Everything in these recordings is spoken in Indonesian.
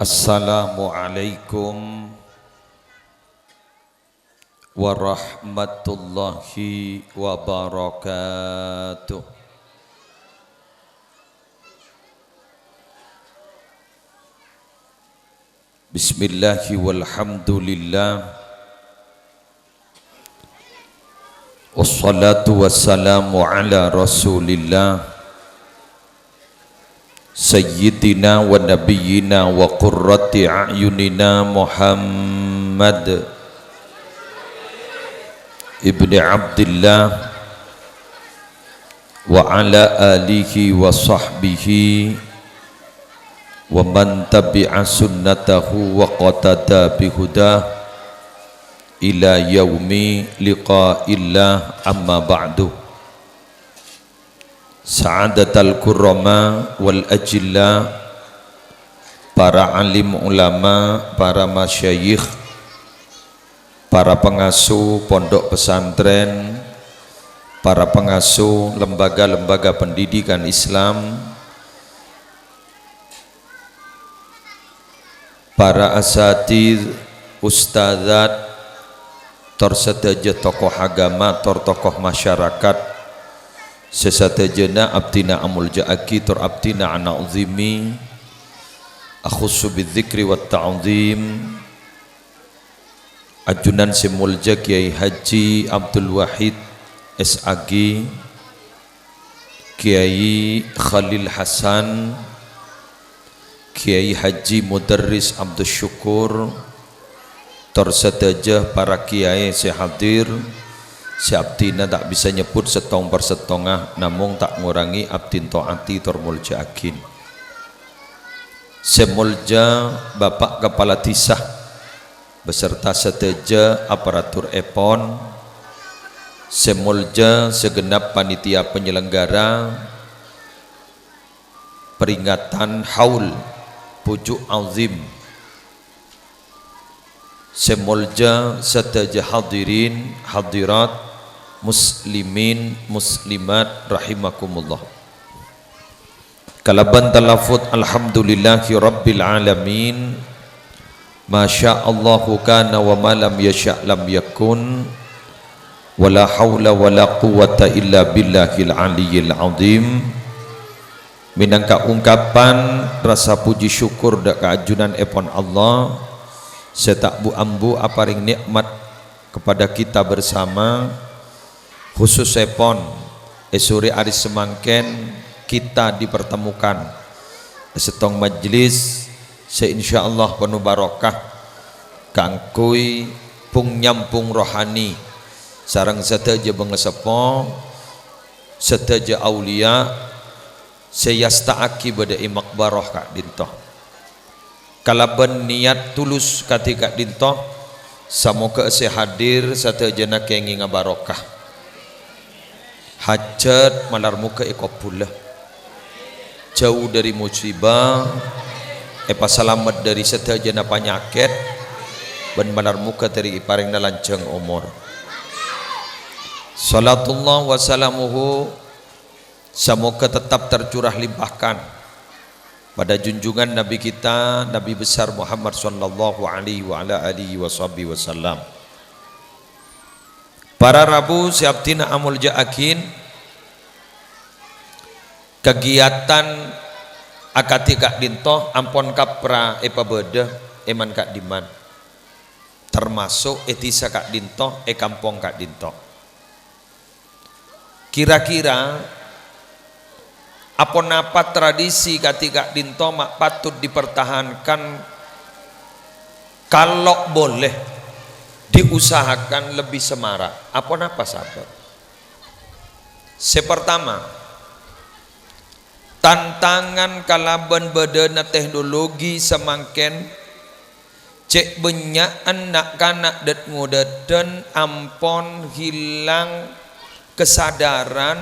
Assalamualaikum warahmatullahi wabarakatuh. Bismillahi walhamdulillah, wassalatu wassalamu ala rasulillah Sayyidina wa nabiyyina wa qurrati a'yunina Muhammad ibni Abdillah wa ala alihi wa sahbihi wa man tabi'a sunnatahu wa qatada bihudah ila yaumi liqa'illah, amma ba'du. Sa'adatal kurrama wal ajilla, para alim ulama, para masyayikh, para pengasuh pondok pesantren, para pengasuh lembaga-lembaga pendidikan Islam, para asatidz, ustadzat, torsedaja tokoh agama, tokoh masyarakat, sesadajana abdina amul ja'aki, tor abdina ana uzimi, akhussu bidzikri wat ta'zim, ajunan semulja Kiai Haji Abdul Wahid SAG, Kiai Khalil Hasan, Kiai Haji Mudarris Abdul Syukur, tersedaja para kiai sehadir, si abdina tak bisa nyebut setong per setongah, namun tak ngurangi abdin to'ati tormulja akin. Semulja Bapak Kepala Tisah beserta sedaja aparatur EPON, semulja segenap panitia penyelenggara peringatan haul pujuk azim, semulja sedaja hadirin hadirat muslimin muslimat rahimakumullah. Kalaban talafut alhamdulillahi rabbil alamin, masya Allahu kana wa ma lam yasha' lam yakun, wala hawla wala quwwata illa billahil aliyyil azim. Minangka ungkapan rasa puji syukur dak keajunan epon Allah, setak bu ambu aparing nikmat kepada kita bersama, khusus epon esuri aris semangken kita dipertemukan setong majlis seinsyaallah penuh barokah kangkui pung nyampung rohani sarang sedaja bengesepo sedaja aulia seyasta'aki bada imak baroh kak dintoh. Kalaban niat tulus katika dintoh, samoga sehadir satajana kengi ngabarokah. Hajat malar muka ikopullah, jauh dari musibah, selamat dari satajana penyakit, dan malar muka dari iparing nalanceng umur. Salatullah wa salamuhu, semoga tetap tercurah limpahkan pada junjungan Nabi kita, Nabi besar Muhammad sallallahu alaihi wa ala alihi wasallam. Para Rabu siaptina amul ja'akin, kegiatan akati kak dintoh ampon kapra beda eman kak diman, termasuk etisa kak dintoh kampung kak dintoh. Kira-kira apa napa tradisi ketika dinto mak patut dipertahankan, kalau boleh diusahakan lebih semarak. Apa napa sabar? Sepertama, tantangan kalaban badana teknologi semangken cek banyak anak kanak dat ngudadan ampon hilang kesadaran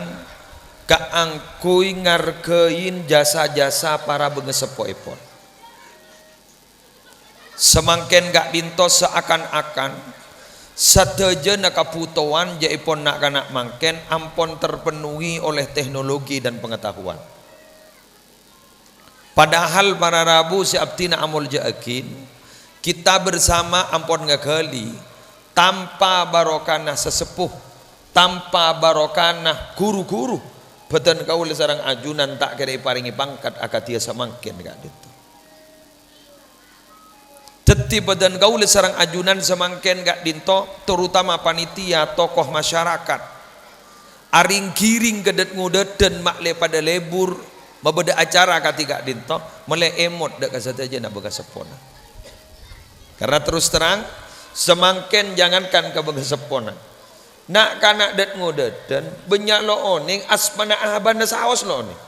kaangkui ngarkein jasa-jasa para bengesepo epon. Semangken gak dinto seakan-akan sateja nakaputuan jaipon nak kanak mangken ampon terpenuhi oleh teknologi dan pengetahuan. Padahal para Rabu si abtina amul jaakin kita bersama ampun ngakali tanpa barokana sesepuh, tanpa barokana guru-guru, beten kau sareng ajunan tak kira paringi pangkat akatia samangken kak itu. Teti badan gaul sarang ajunan semangken gak dinto, terutama panitia tokoh masyarakat aring giring gedet ngudet dan makle pada lebur membeda acara kati gak dinto mele emot dak kasat aja nak begas sepona. Karena terus terang semangken jangankan ke begas sepona nak kanak det ngudet dan banyak lo oning asmana abana saos lo nih.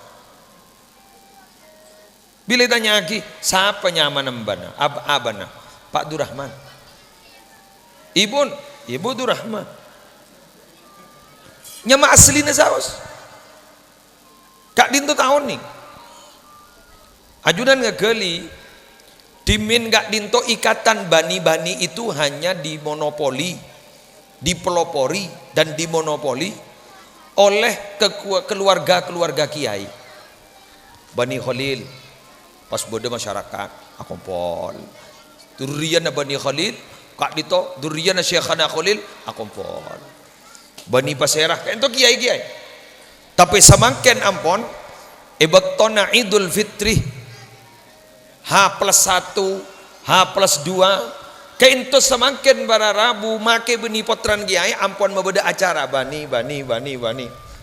Bila tanya lagi, siapa nyaman mbana? Abana, Pak Durrahman. Ibu Durrahman. Nyama aslinya saus. Kak Dinto tahun nih. Ajudan ngegeli, dimin Kak Dinto ikatan bani-bani itu hanya dimonopoli, dipelopori dan dimonopoli oleh keluarga-keluarga kiai. Bani Khalil. Pas bodoh masyarakat akompol durian Bani Khalil Kak Dito durian Syekhana Khalil akompol Bani Paserah kan itu kiai-kiai tapi samangken ampon ebektona Idul Fitri H+1 H+2 kain itu samangken para Rabu make beni potran kiai ampon membeda acara bani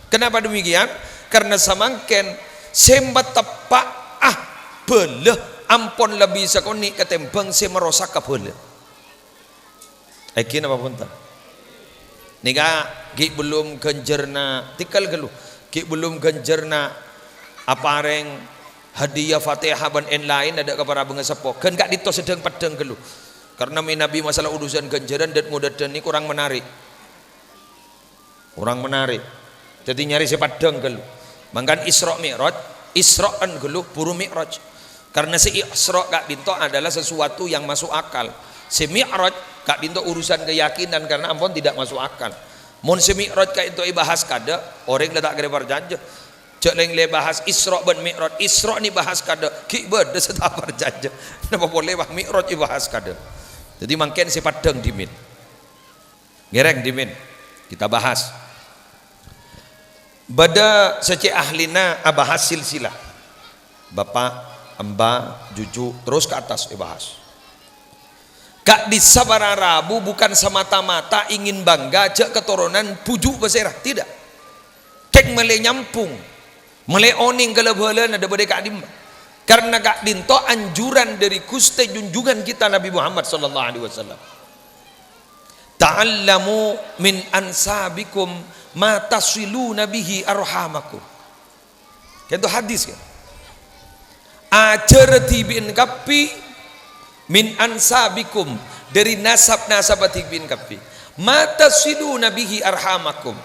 kenapa demikian karena samangken sembat tepak beleh ampon lebih sakoni ketembang si merosak kabel. Ekin apa pun tak. Nika ki belum genjerna tikal gelu. Ki belum genjerna apareng hadiah Fatihah ban en lain ada kepada bengesepo. Kan gak dito sedang pedang gelu. Karena Nabi masalah urusan genjeran dan mudadan ini kurang menarik. Kurang menarik. Jadi nyari si padang gelu. Mangkan Isra Mi'raj, Isra'an gelu buru Mi'raj. Karena si Isra Kak Dinto adalah sesuatu yang masuk akal. Si Mi'raj Kak Dinto urusan keyakinan karena ampun tidak masuk akal. Mun si Mi'raj Kak Dinto ibahas kada, orang letak kira berjanji. Cek leng le bahas Isra ben Mi'raj. Isra ni bahas kada, ki bed setah berjanji. Napa boleh bah Mi'raj ibahas kada. Jadi mangken si padang dimin. Gereng dimin. Kita bahas. Bada secek ahlina abahas silsilah. Bapak Amba, Juju, terus ke atas bahas. Kak di sabara Rabu bukan semata-mata ingin bangga cek keturunan pujuk beserah, tidak. Kek mele nyampung, mele oning kelebalan ada pada Kak Dim. Karena Kak Dinto anjuran dari Gusti junjungan kita Nabi Muhammad sallallahu alaihi wasallam. Ta'allamu min ansabikum ma tasiluna bihi arhamakum. Itu hadis kan. Ajar tibin kapi min ansabikum dari nasab-nasab tibin kapi mata silu nabihi arhamakum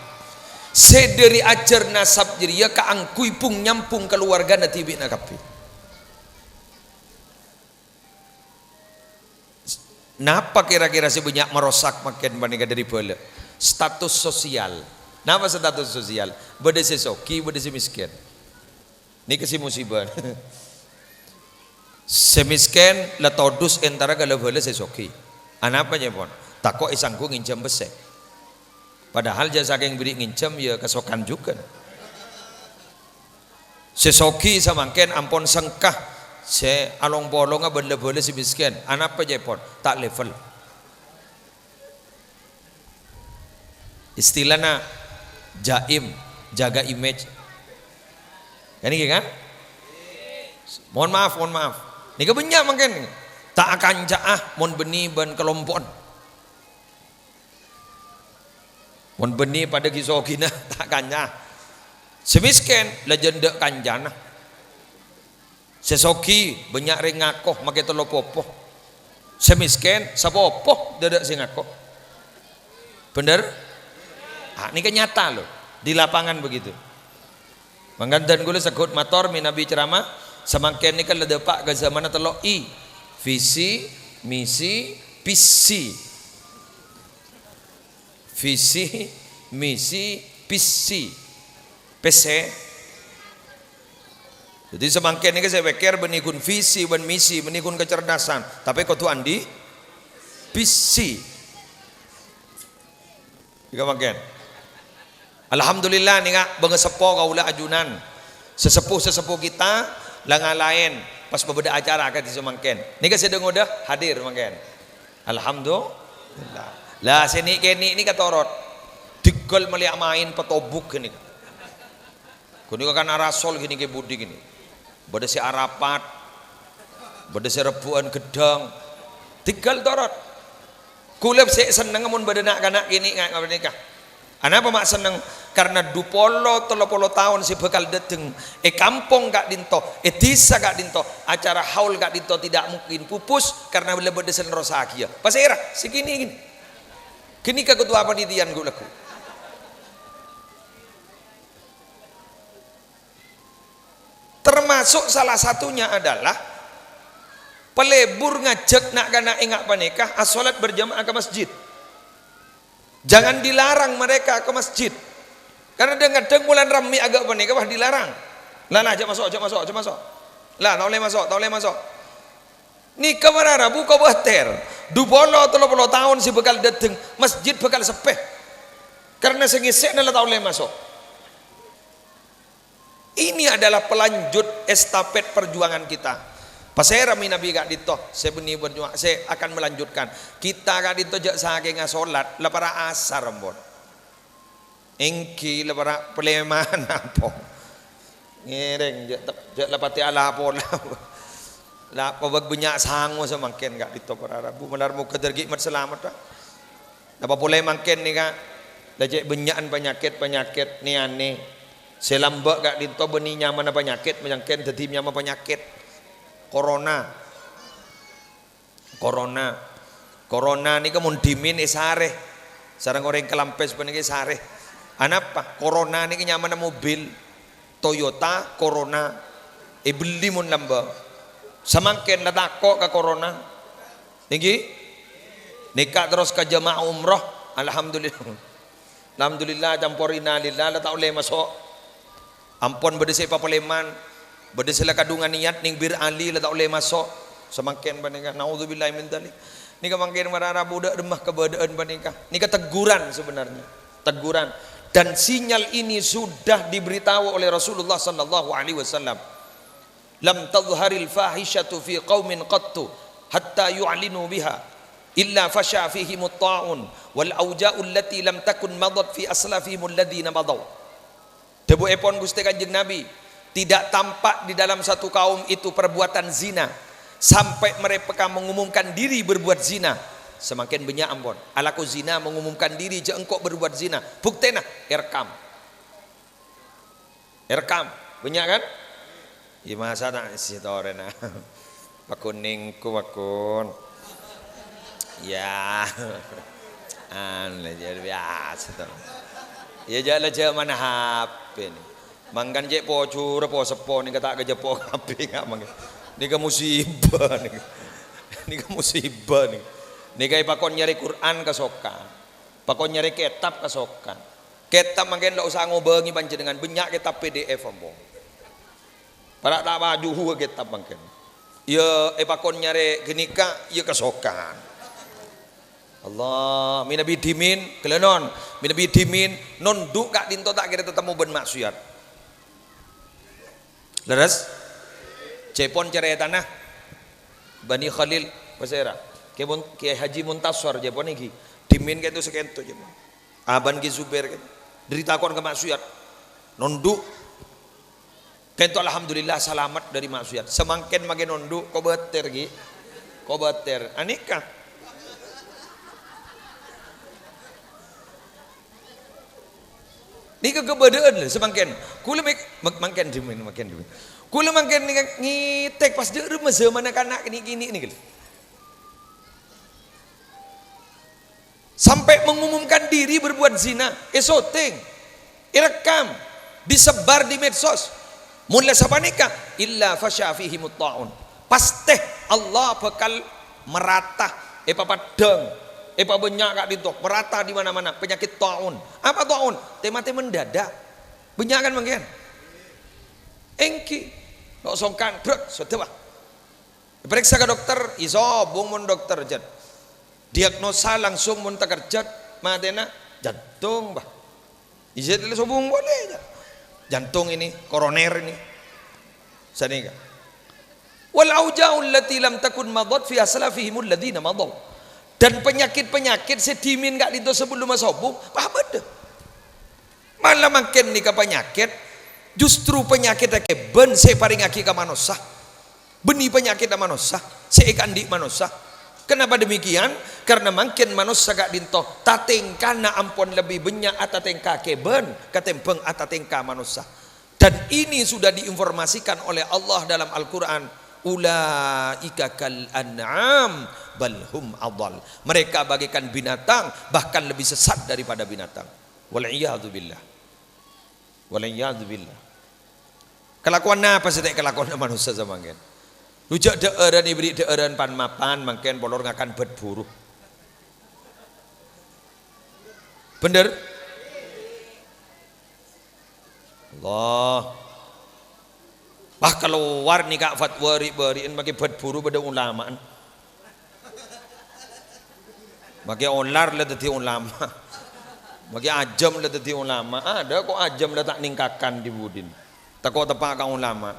sederi ajar nasab jadi ya kaangkui pung nyampung keluarga natibin kapi. Napa kira-kira sebanyak merosak makin bandingkan dari bola status sosial. Napa status sosial? Beda sesoki, beda semiskin. Ini kasih musibah. Semisken letodus entara galabala sesoki. Anapa nya pon? Tako isangku ngincam besek. Padahal jasa saking beri ngincam ya kesokan juga. Sesoki samangken ampon sengkah se along bolonga bela-bela semisken. Anapa nya pon? Tak level. Istilahnya jaim, jaga image. Ini kan? Mohon maaf. Nika banyak mungkin tak akan jaah mon beni ban kelompon. Mon beni pada kisokina tak akan jaah. Semisken legenda kanjana. Sesoki banyak rengakoh make telo popoh. Semisken sapopoh dadak sing ngakoh. Bener? Ah ini kan nyata loh di lapangan begitu. Manggandan gula sekut motor minabi ceramah samangken ni kan ledepak ke zaman telo i visi misi pisi visi misi pisi PC Jadi semangkin ini saya pikir benikun visi, ben misi, benikun kecerdasan. Tapi kau tuh andi visi. Jika makin. Alhamdulillah nih ngak bengesepo kaula ajunan. Sesepuh kita langan lain pas berbeda acara kan di semangkin. Nika sedang udah hadir makin. Alhamdulillah. Lah sini kini ini katorot. Tiggal melihat main petobuk gini. Kuni kan arasol gini ke budi gini. Bada si arapat, bada si rebuan gedang, tinggal torot. Kulep saya seneng mun bada nak kanak gini nggak nikah. Anapa mak seneng? Karena 20-30 tahun si bekal deteng. Kampung gak dinto, desa gak dinto, acara haul gak dinto tidak mungkin pupus karena bada sen rosakia. Pas era segini gini. Kini ketua panitian gue laku. Termasuk salah satunya adalah pelebur ngajak nak kana engak panikah asolat berjamaah ke masjid. Jangan dilarang mereka ke masjid. Karena kadang bulan Rami agak panikah wah dilarang. Lah ajak masuk. Lah tak boleh masuk. Nikah marara buka bater. 20-30 tahun si bekal dateng masjid bekal sepeh. Karena sengisek nak tak boleh masuk. Ini adalah pelanjut estafet perjuangan kita. Pas saya rami Nabi gak dito, saya benih berjuang, saya akan melanjutkan. Kita gak dito jak saking salat, lepara asar mbon. Engki lepara peleman apa? Ngereng jak lepati ala pola. Lah pabag banyak sango sa mangken gak dito para Rabu menar mo kadergi mat selamat dah. Napa pulay mangken ni ka? Lajek benyaan penyakit ni aneh. Selambak gak dinto beni nyaman penyakit menyangken dadi nyaman penyakit corona ni kemun dimin sare sareng orang kelampes peniki sare anapa corona ni nyaman mobil Toyota Corona beli mun lamba samangken ladako ka corona tinggi nikah terus ke jamaah umroh alhamdulillah campurina lillah la tak boleh masuk. Ampun berdesi papaleman, berdesi lah kadungan niat ning bir ali lah tak boleh masuk. Semakin panika naudzubillah min dzalik. Nika mangkin marara budak demah kebadaan panika. Nika teguran sebenarnya. Teguran dan sinyal ini sudah diberitahu oleh Rasulullah sallallahu alaihi wasallam. Lam tadhharil fahishatu fi qaumin qattu hatta yu'linu biha illa fasha fihim at-ta'un wal auja'u allati lam takun madat fi aslafihim alladhina madaw. Debu epon Gusti Kanjeng Nabi tidak tampak di dalam satu kaum itu perbuatan zina sampai mereka mengumumkan diri berbuat zina. Semakin banyak ampun alaku zina mengumumkan diri je engkau berbuat zina. Buktena rekam banyak kan? Ya masa tak si torena pakuningku pakun ya jadi biasa tuh. Ya jala je mana HP ni. Mangkan je po cura po sepo ni kata kerja po HP ngak mangkan. Ni ka musibah ni. Ni ka musibah ni. Ni kay pakon nyari Quran kasokan. Pakon nyari kitab kasokan. Kitab mangken dak usah ngobengi panjenengan banyak kitab PDF ambo. Para tak baju kitab mangken. Ya pakon nyari genika ya kasokan. Allah, minabi dimin, kelenon, minabi dimin, nonduk kak dinto tak kira tetemu ben maksiat. Leres, cepon cerai tanah, Bani Khalil, pasera, ke Haji Muntasar cepon iki, dimin kayak itu sekento cepon, Aban ki Zubair, derita kon ke maksiat, nonduk, kento alhamdulillah selamat dari maksiat, semangkin makin nonduk, kau beter ki, kau beter, anikah. Ni kebadaan lah semangken. Kula mangken dimin. Kula mangken ngitek pas dia rumah zaman anak gini ni. Sampai mengumumkan diri berbuat zina, syuting, rekam, disebar di medsos. Mulai siapa nikah? Illa fasya fihi mutta'un. Pasti Allah bakal merata papadang. Banyak kak ditok merata di mana-mana penyakit taun. Apa taun? Tema-tema mendadak. Banyak kan mungkin. Engki lo songkan brek sudah bah periksa ke dokter iso bung mun dokter jad diagnosa langsung mun takerjat matena jantung bah izin le sobung boleh jantung ini koroner ini sanika wal aujaul lati lam takun madat fi aslafihimul ladina madaw dan penyakit-penyakit sedimin gak dito sebelum masobung paham ada malah makin nika penyakit justru penyakit ke ben se paring aki ka manusia benih penyakit ka manusia se kandi manusia kenapa demikian karena makin manusia gak dinto tatengkana ampon lebih banyak atatengka ke ben katempeng atatengka manusia dan ini sudah diinformasikan oleh Allah dalam Al-Quran ulaika kal an'am bal hum adall mereka bagaikan binatang bahkan lebih sesat daripada binatang wal iyadu billah kelakuan apa sih kelakuan manusia sama kan rujak deeran ibri deeran pan mapan mangken polor ngakan berburu bener Allah wah keluar nih kak fatwa beriin bagi berburu pada ulamaan bagi olar lah tadi ulama bagi ajam lah tadi ulama ada kok ajam lah tak ningkakan di budin tak kok tepak kang ulama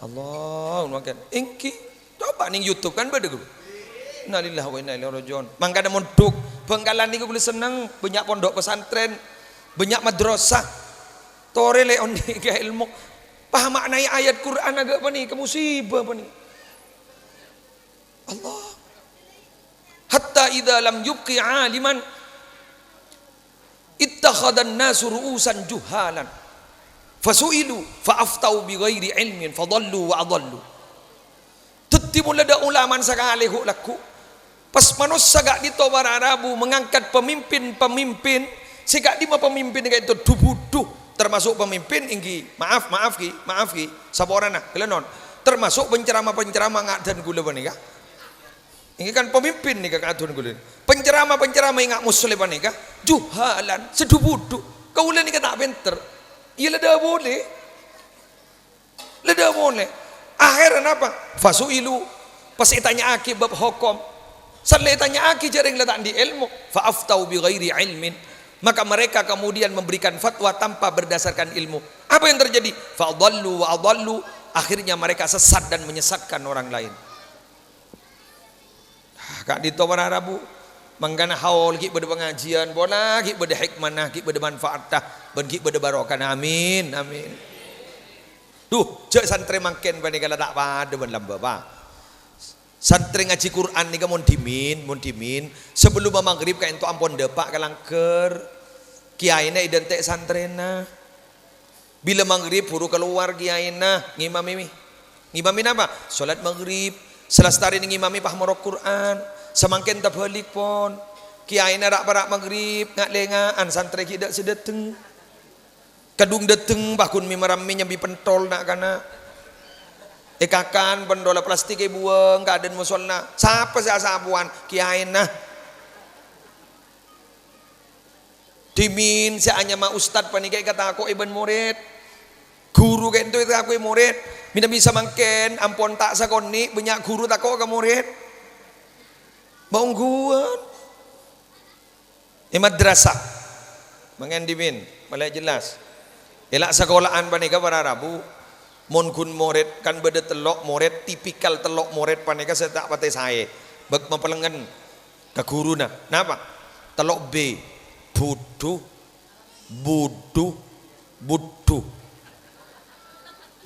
Allah makan ingki coba ning YouTube kan pada gue innalillahi wa inna ilaihi rajiun mangka ada mondok Bengkalan niku boleh seneng banyak pondok pesantren banyak madrasah tore leon ke ilmu paham maknai ayat Quran agak apa nih kemusibah apa nih Allah hatta idza lam yubqi aliman ittakhadan nasu ru'usan juhalan fasu'ilu fa'aftau bighairi ilmin fadallu wa adallu tetimu lada ulaman sakali laku pas manusia gak dito Arabu mengangkat pemimpin sigak lima pemimpin kayak itu dubuduh termasuk pemimpin inggi maaf ki saborana kelenon termasuk penceramah ngak dan gula banika ini kan pemimpin nih kakak adun gula penceramah ingat muslim banika juhalan sedubuduh kau ulah nih kata benter iya leda boleh akhirnya apa fasuilu pas itanya aki bab hukum saleh tanya aki jaring letak di ilmu fa'aftau bi ghairi ilmin maka mereka kemudian memberikan fatwa tanpa berdasarkan ilmu apa yang terjadi fa'dallu wa adallu akhirnya mereka sesat dan menyesatkan orang lain kak di tobar Arabu mangkana haul ki beda pengajian bona ki beda hikmah ki beda manfaatah ben ki beda barokah amin duh cek santri mangken bani kala tak pada ben lamba ba santri ngaji Quran nih mun dimin sebelum maghrib kayak itu ampun depak kalangker kiaina identik santrena bila maghrib buru keluar kiaina ngimamin apa salat maghrib selastari ngimami paham Quran semangken tabalik pon kiaina rak parak maghrib ngak lengaan santri kita sedeteng kadung deteng bakun mimarami nyambi pentol nak kana ekakan pendola plastik buang keadaan musolna siapa sih asapuan kiaina dimin si hanya ma ustad panikai kata aku iban murid guru kayak itu aku murid mina bisa mangken ampon tak sakoni banyak guru tak kok ke murid mongguan madrasah mangen dimin malah jelas elak sekolahan panika para Rabu mon kun murid kan beda telok murid tipikal telok murid panika saya tak patai saya bag mempelengen ke guru nah napa telok B budu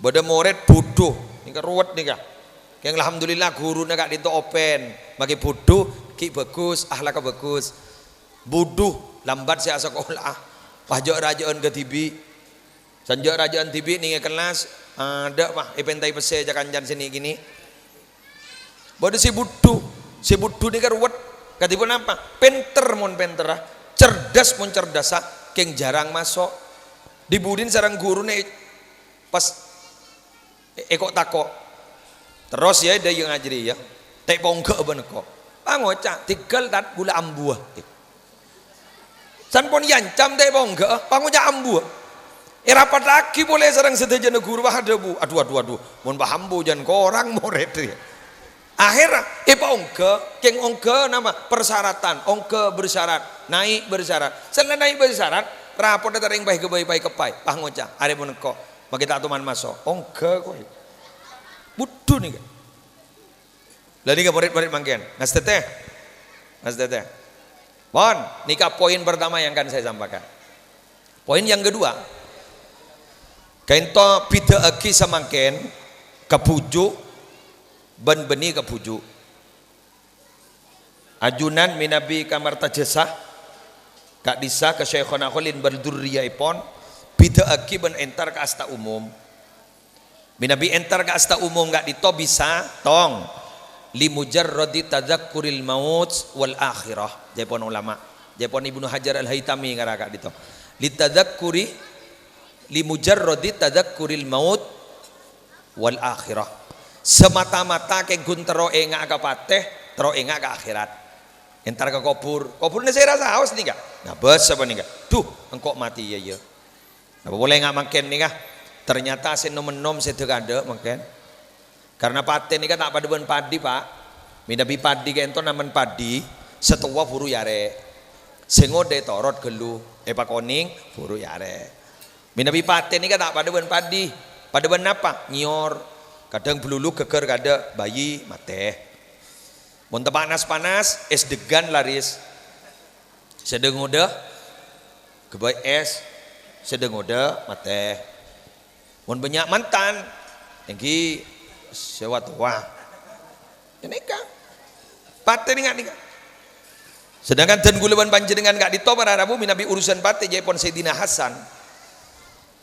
beda murid budu ini ruwet nih kak yang alhamdulillah guru nak di open bagi budu ki bagus akhlak bagus budu lambat saya sekolah pajak rajaan ke TV sanjak rajaan TV nih kelas ada mah pentai pese jakan jan sini gini bodoh si budu ni kan ruwet katipun apa penter cerdas mon cerdasa keng jarang masuk dibudin sarang guru nih pas ekok takok terus ya dia yang ngajari ya tek pongke beneko pangoca tigal tat gula ambuah san pon yancam tek pongke pangoca ambuah Rapat lagi boleh sarang sedaja neguru ada bu. Aduh. Mohon paham bu jangan korang mau retri. Akhirnya, pak ongke, keng ongke nama persyaratan, ongke bersyarat, naik bersyarat. Selain naik bersyarat, rapor datang yang baik kepai, pah ngocah, ada pun kok, bagi tak tuman masuk, ongke kok, butuh nih kan. Lalu nih murid-murid mangkian, mas teteh, bon, nikah poin pertama yang akan saya sampaikan. Poin yang kedua, kainto pida aki samangken, kepujuk. Ben beni ke puju ajunan minabi kamar tajasah kak disa ke syekhona kholin berdurriya ipon bida aki ben entar ke asta umum minabi entar ke asta umum gak dito bisa tong limujarrodi tadzakuril maut wal akhirah japon ulama japon Ibnu Hajar al-Haytami ngaraka dito litadzakuri limujarrodi tadzakuril maut wal akhirah semata-mata ke guntero enggak ke pateh tero enggak ke akhirat entar ke kubur ini saya rasa haus nih kak nah bes apa nih kak tuh engkau mati ya nah boleh nggak makin nih kak ternyata saya nom sedekade makin karena pateh nih kan tak pada ben padi pak minabi padi kento namen padi setua buru yare sengode torot gelu pak koning buru yare minabi pateh nih kan tak pada ben padi pada ben apa nyor kadang belulu geger kada bayi mate mun panas es degan laris sedeng udah kebaik es sedeng udah mate mun banyak mantan tinggi sewa tua ini kan pate nih kan sedangkan dan gulaban panjenengan gak ditobar arabu minabi urusan pate jaipon Sayyidina Hasan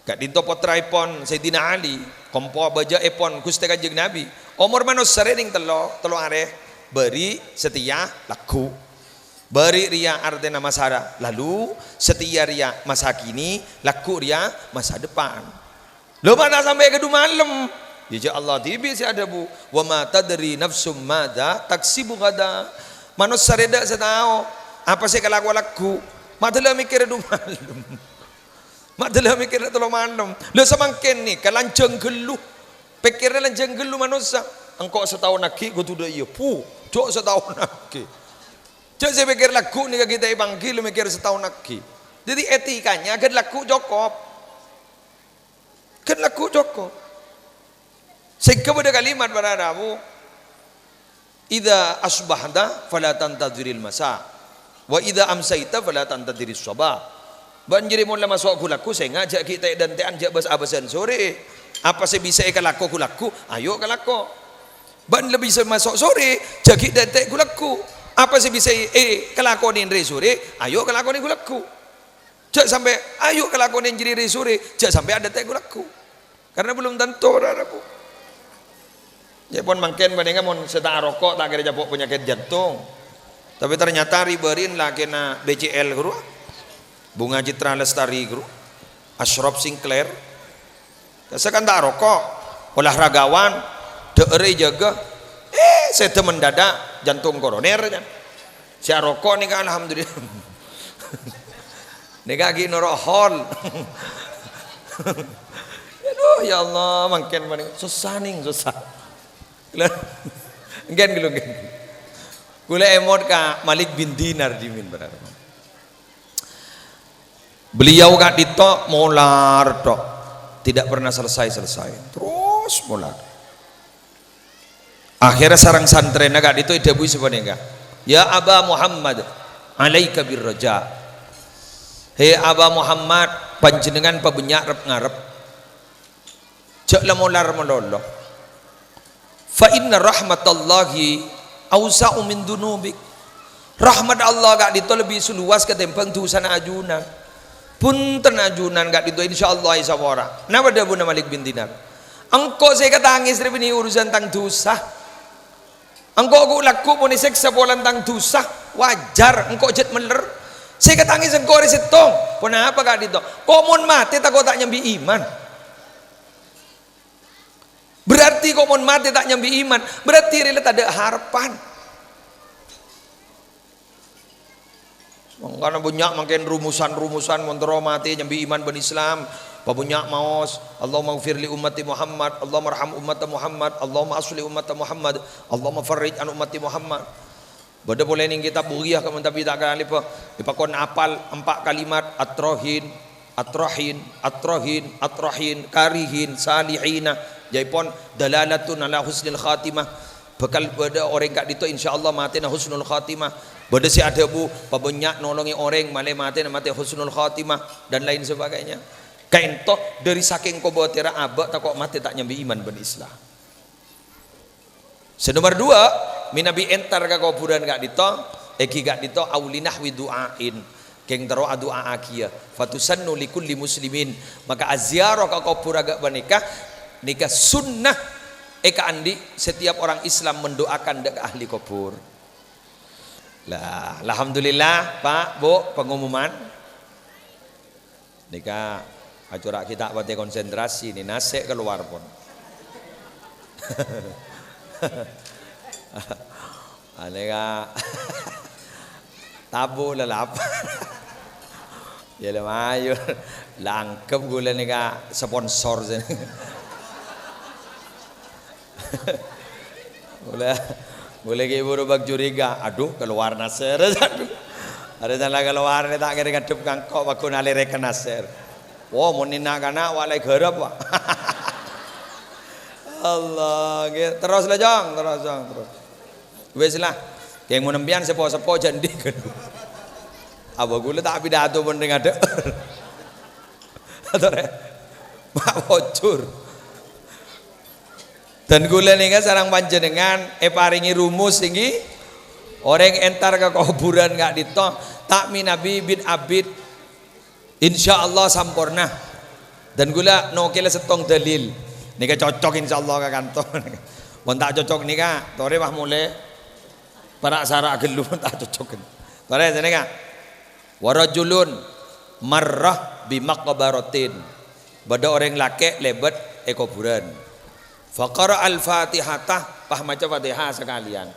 gak ditopo traipon Sayyidina Ali kompo baja epon Gusti Kanjeng Nabi umur manus sering telo are beri setia laku beri ria artinya masa lalu setia ria masa kini laku ria masa depan lo mana sampai ke malam ya Allah tibi si ada bu wa ma tadri nafsum madza taksibu gada manus sareda setau apa sih kelaku laku madela mikir du malam Madalah mikirnya tolong manom. Lo semangkin nih, kelanjeng gelu. Pikirnya lanjeng gelu manusia. Engkau setahun lagi, gue tuh udah iya. Cok setahun lagi. Cok saya pikir lagu nih kita ibangki, lo mikir setahun lagi. Jadi etikanya, kan lagu cukup. Kan lagu cukup. Sehingga pada kalimat pada Rabu, Ida asbahda fala tantadziril masa. Wa ida amsaita fala tantadziril sabah. Banjiri mula masuk kulaku saya ngajak kita dan te anjak bas-abasan sore apa saya bisa kalaku kulaku ayo kalaku ban lebih bisa masuk sore jaki dan te kulaku apa saya bisa kalaku ni re sore ayo kalaku ni kulaku jak sampai ayo kalaku ni jadi re sore jak sampai ada te kulaku karena belum tentu aku ya pun mungkin bandingkan mon setak rokok tak kira japok penyakit jantung tapi ternyata riberin lah kena BCL guru Bunga Citra Lestari guru Ashraf Sinclair saya kan tak rokok olahragawan deere jaga saya temen mendadak jantung koroner kan saya rokok nih kan alhamdulillah nih kaki norohol aduh ya Allah makin susah nih susah gen gula emot ka Malik bin Dinar dimin berapa beliau gak ditok molar tok tidak pernah selesai terus molar akhirnya sarang santren gak ditok ida bui sebenarnya ya Aba Muhammad alaika birraja hei Aba Muhammad panjenengan pabenyak ngarep cek molar melolo fa inna rahmatallahi awsa'u min dunubik rahmat Allah gak ditok lebih seluas ketimbang dosa ajunan punten ajunan gak itu insyaallah isa orang kenapa dia Bunda Malik bin Dinar engkau saya ketangis ini urusan tang dosa engkau aku laku pun seksa polan tang dosa wajar engkau jet meler saya ketangis engkau resetong pun apa gak itu kau mon mati tak kau tak nyambi iman berarti kau mon mati tak nyambi iman berarti relate ada harapan karena banyak makin rumusan montoro mati nyambi iman ben Islam Pabunyak maos, Allahumma ighfir li ummati Muhammad, Allahumma arham ummata Muhammad, Allahumma asli ummata Muhammad, Allahumma farrij an ummati Muhammad. Bada boleh ning kita buriah kamu tapi tak kan lipa. Dipakon apal 4 kalimat atrohin, atrohin, atrohin, atrohin, karihin, salihina. Jaipon dalalatun ala husnil khatimah. Bekal pada orang kat dito insyaallah mati na husnul khatimah. Bada si ada bu pabunyak nolongi orang male mati na mati husnul khatimah dan lain sebagainya. Kain toh dari saking kau bawa tera abak tak kok mati tak nyambi iman ben Islam. Senomor 2, minabi entar ka kuburan gak dito, eki gak dito aulinah wi duain. Keng tero doa akia. Fatusannu likulli muslimin. Maka aziarah ka kuburan gak banika nikah sunnah eka andi setiap orang Islam mendoakan dek ahli kubur. Lah, alhamdulillah Pak, Bu, pengumuman nikah acara kita buat konsentrasi nih nasi keluar pun. Aneka tabu lelap. Ya lemayu langkep gula nika sponsor sini. Boleh ibu rubak curiga. Aduh keluar naser. Ada jalan keluar nih tak kira ngadep kangkok bakun alireken naser. Wah, mau nina kana walai garap wah. Allah, terus lah jang, terus. Wes lah, yang mau nembian sepo jadi kan. Abah gula tak pidato pun dengan ada. Atau mak bocor. Dan gula nih kan sarang panjenengan, paringi rumus tinggi. Orang entar ke kuburan gak dito, tak minabi bin abid. Insya Allah sampurna dan gula nokila setong dalil nika cocok insya Allah ke kantor pun tak cocok nika tore mah mulai para sara gelu pun tak cocok tore sini ka warajulun marrah bimaqbaratin bada orang laki lebet kuburan faqara al-fatihata pah maca fatihah sekalian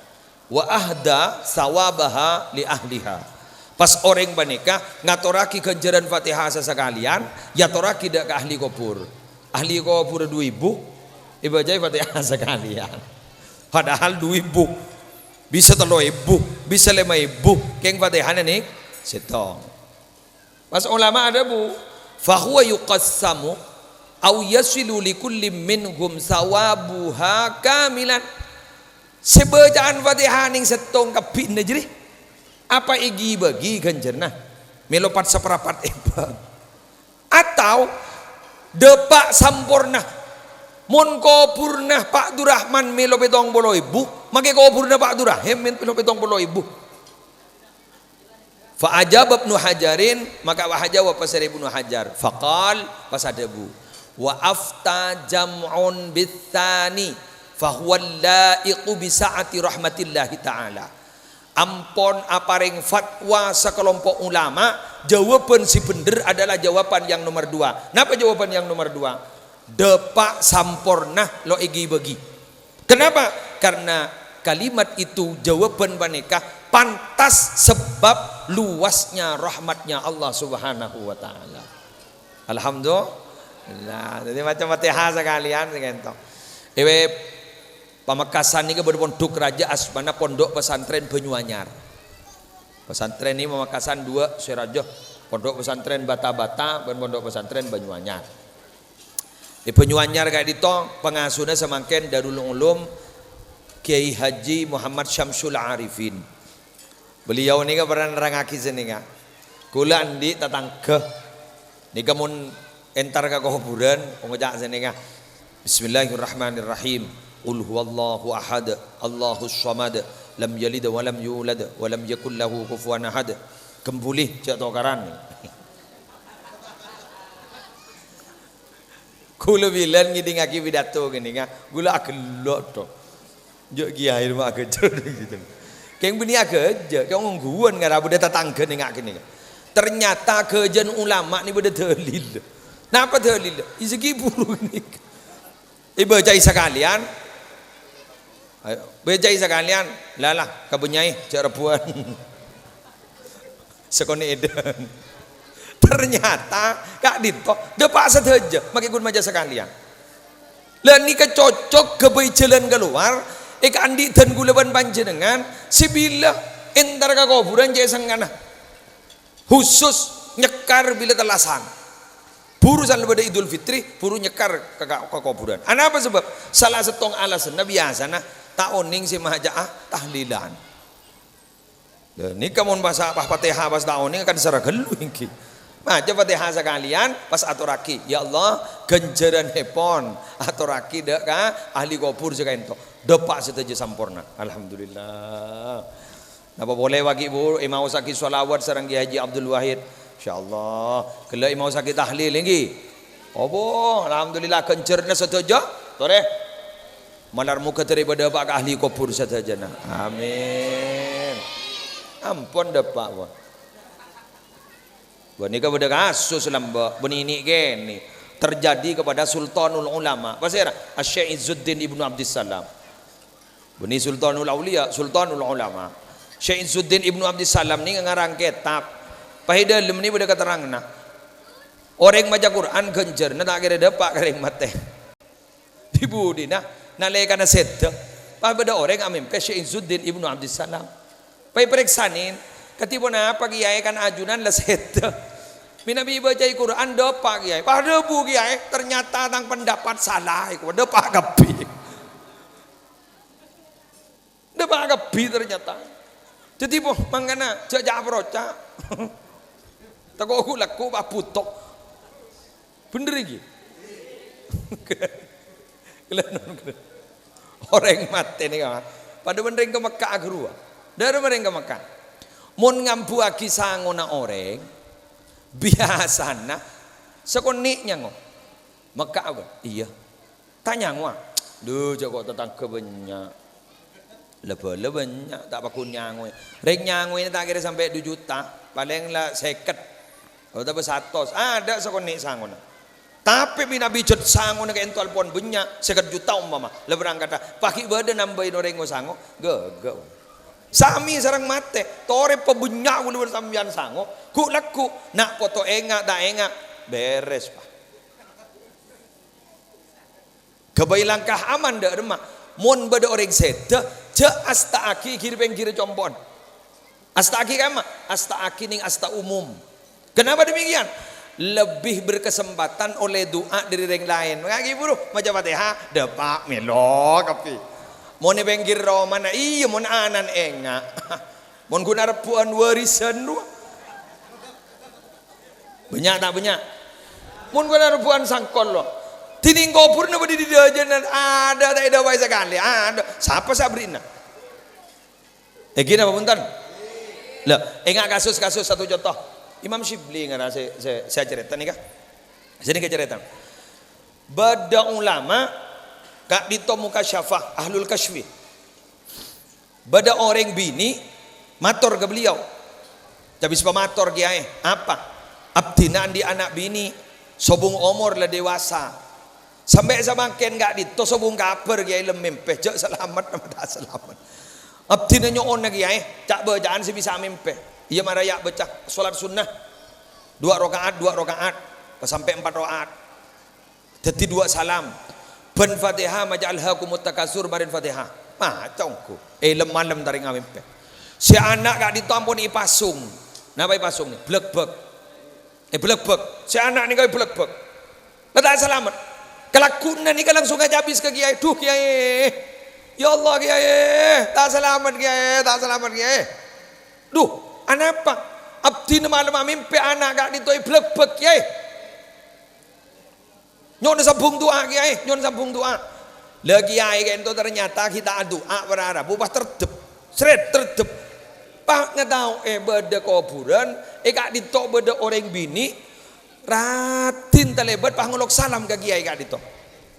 wa ahda sawabaha li ahliha. Pas orang banika ngatoraki ganjaran Fatihah sesekalian, ya toraki dak ke ahli kubur. Ahli kubur 2000, ibajai Fatihah sekalian. Padahal 2000, bisa 3000, bisa 5000, keng Fatihahnya nih setong. Pas ulama ada bu, fahuwa yuqassamu au yasilu likulli minhum sawabuha kamilan. Sebacaan Fatihah ning setong kabin najri. Apa igi bagi ganjarna melopat seperapat ebak atau depak sampurna mun kopurna Pak Durrahman melo petong bolo ibu make kopurna Pak Durrahim melo petong bolo ibu fa ajab Ibnu Hajarin maka wahajawab pasar Ibnu Hajar faqal pasadabu wa afta jam'un bitsani fa huwa laiqu bi sa'ati rahmatillahi taala. Ampon aparing fatwa sekelompok ulama jawaban si bener adalah jawaban yang nomor 2. Kenapa jawaban yang nomor 2? Depak sampurna lo igi bagi. Kenapa? Karena kalimat itu jawaban baneka pantas sebab luasnya rahmatnya Allah Subhanahu wa taala. Alhamdulillah. Jadi macam Fatihah sekalian segentok. Pamekasan ini berpondok Raja Asmana Pondok Pesantren Banyuanyar. Pesantren ini Pamekasan 2 Seraja, Pondok Pesantren Bata-Bata dan Pondok Pesantren Banyuanyar. Di Banyuanyar kayak dito pengasuhnya semangken Darul Ulum Kiai Haji Muhammad Syamsul Arifin. Beliau ini pernah nerangaki sini ka. Kula andi tatangke nika mun entar ka kuburan ngojak sini ka. Bismillahirrahmanirrahim. Qul huwallahu ahad, Allahus samad, lam yalid wa lam yulad wa lam yakul lahu kufuwan ahad. Kembulih cak tokaran. Kula bilang ngidingaki pidato gini ka. Kula agelok to. Jok kiai mak kejer gitu. Keng bini aja, keng ngguan ngara beda tetangga nengak gini. Ternyata kejen ulama ni beda dalil. Napa dalil? Isegi buru ni. Ibu jai sekalian. Bejai sekalian, lalah kabunyai cak rebuan. Sekone edan. Ternyata Kak Dito depak saja makin gun maja sekalian. Lah ni kecocok ke jalan keluar Kak Andi dan gulaban panjenengan sibila entar ka kuburan jaya sangana khusus nyekar bila telasan burusan pada Idul Fitri buru nyekar ke kuburan. Apa sebab salah setong alasan biasana taoning si majaah tahlilan. Ini kamu bahasa apa Fatihah pas taoning akan seragelu ini. Maca Fatihah sekalian pas aturaki ya Allah ganjaran hepon aturaki dek ka ahli kubur sekain to depak setuju sampurna. Alhamdulillah. Napa boleh wagi ibu imau sakit solawat sareng Ki Haji Abdul Wahid insyaallah kala imau sakit tahlil lagi opo alhamdulillah kencerna setuju tore malar muka daripada pak ahli kubur satajana amin ampun depak wa nika pada kasus lamba benini gini terjadi kepada Sultanul Ulama pasira Asy-Syaikh Izzuddin Ibnu Abdissalam beni Sultanul Auliya Sultanul Ulama Syekh Izzuddin Ibnu Abdissalam ni ngarang kitab pahidalem ni pada keterangna orang maca Quran genjer na tak kira depak kering mate dibudina nalekana sedda pa pada orang amin Syekh Izzuddin Ibnu Abdissalam pai periksanin ketipu na kiai kan ajunan la sedda minabi baca Quran depak kiai pada bu kiai ternyata tang pendapat salah iku depak kebi depak kebi ternyata jadi boh mangana jajak proca tako aku laku ba putok bener iki orang mati nih kawan pada bener ke Mekah gerua dari mereka ke Mekah mun ngampu aki sangona orang biasana sekoniknya ngo Mekah apa iya tanya ngwa duh jago tentang kebanyak lebih-lebihnya tak pakun nyangwe rek nyangwe ini tak kira sampai 2 juta paling lah seket atau tapi 100 ada sekonik sangon tapi bina bijut sangon ke entol pon banyak 1 juta umpama leberang kata pakai badan nambahin orang sango gak sami sarang mate tore pebenyak ulu sambian sango ku laku nak foto enga tak enga beres pak kebayi langkah aman dak remak mon bada orang seda je asta aki kiri pengkiri compon asta aki kama asta aki ning asta umum kenapa demikian lebih berkesempatan oleh doa dari orang lain ngaki buru maca Fatihah depak melo kapi mon pengkir romana iya mon anan enga mon guna repuan warisan lu banyak tak banyak mon guna repuan sangkol lo tining kubur na di dajanan ada tak ada wae sekali ada siapa Sabrina gini apa punten lah ingat kasus-kasus satu contoh Imam Syibli ngana saya cerita nih kah sini ke cerita bada ulama kak dito muka syafah ahlul kasyfi bada orang bini mator ke beliau tapi sebab mator kiai apa abdinaan di anak bini sobung umur lah dewasa sampai semakin gak dito sobung kabar kiai lemempeh jak selamat nama dah selamat abdi nyon kiai cak bacaan si bisa mempeh iya maraya baca salat sunnah 2 rakaat sampai 4 rakaat jadi 2 salam ban Fatihah maja alhaakumut takasur marin Fatihah macongku lemah taring mempeh si anak gak dito ampun ipasung napa ipasung nih blegbek blegbek si anak nih kau blegbek tak selamat kelakunan ini langsung aja habis ke kiai duh kiai ya Allah kiai tak selamat kiai duh anak apa abdi malam mimpi anak gak ditoi blebek kiai nyon sambung doa kiai nyon sambung doa lagi kiai kan itu ternyata kita doa berharap ubah terdep seret terdep pak ngetau beda kuburan gak ditok beda orang bini ratin telebat pangolok salam ke kiai kak dito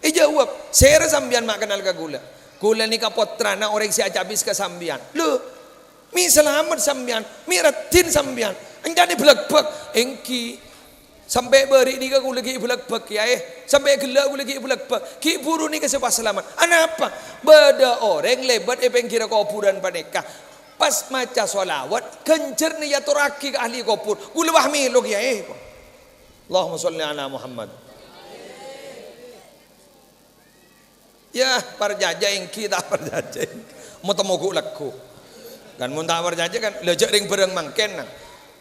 jawab saya sambian mak kenal ke gula ni kapotrana orang si acabis ke sambian lu mi selamat sambian mi ratin sambian enggak di belak-belak engki sampai beri ni ke gula ki belak-belak kiai sampai gelak gula ki belak-belak ki buru ni ke sepas selamat apa beda orang lebat pengkira kuburan paneka pas maca solawat kencer ni yaturaki ke ahli kubur gula wahmi lo kiai Allahumma sholli ala Muhammad. Ya parjajah kita parjajah mau temuku laku kan mun tak parjajah kan lejak ring bereng mangken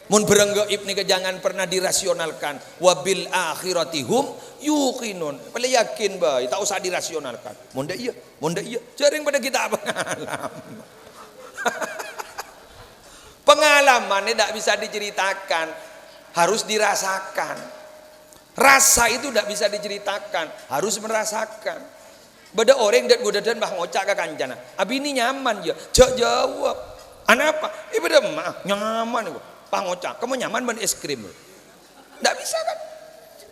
mun bereng gaib ni jangan pernah dirasionalkan. Wabil akhiratihum yuqinun, pada yakin bae tak usah dirasionalkan. Mun dak iya jaring pada kita pengalaman. Pengalaman ini tidak bisa diceritakan, harus dirasakan. Rasa itu tidak bisa diceritakan, harus merasakan. Beda orang dat godadan bah ngocak ke kancana. Abi ini nyaman ya. Jawab. Anak apa? Beda mah nyaman. Bah ngocak. Kamu nyaman ban es krim. Tidak bisa kan?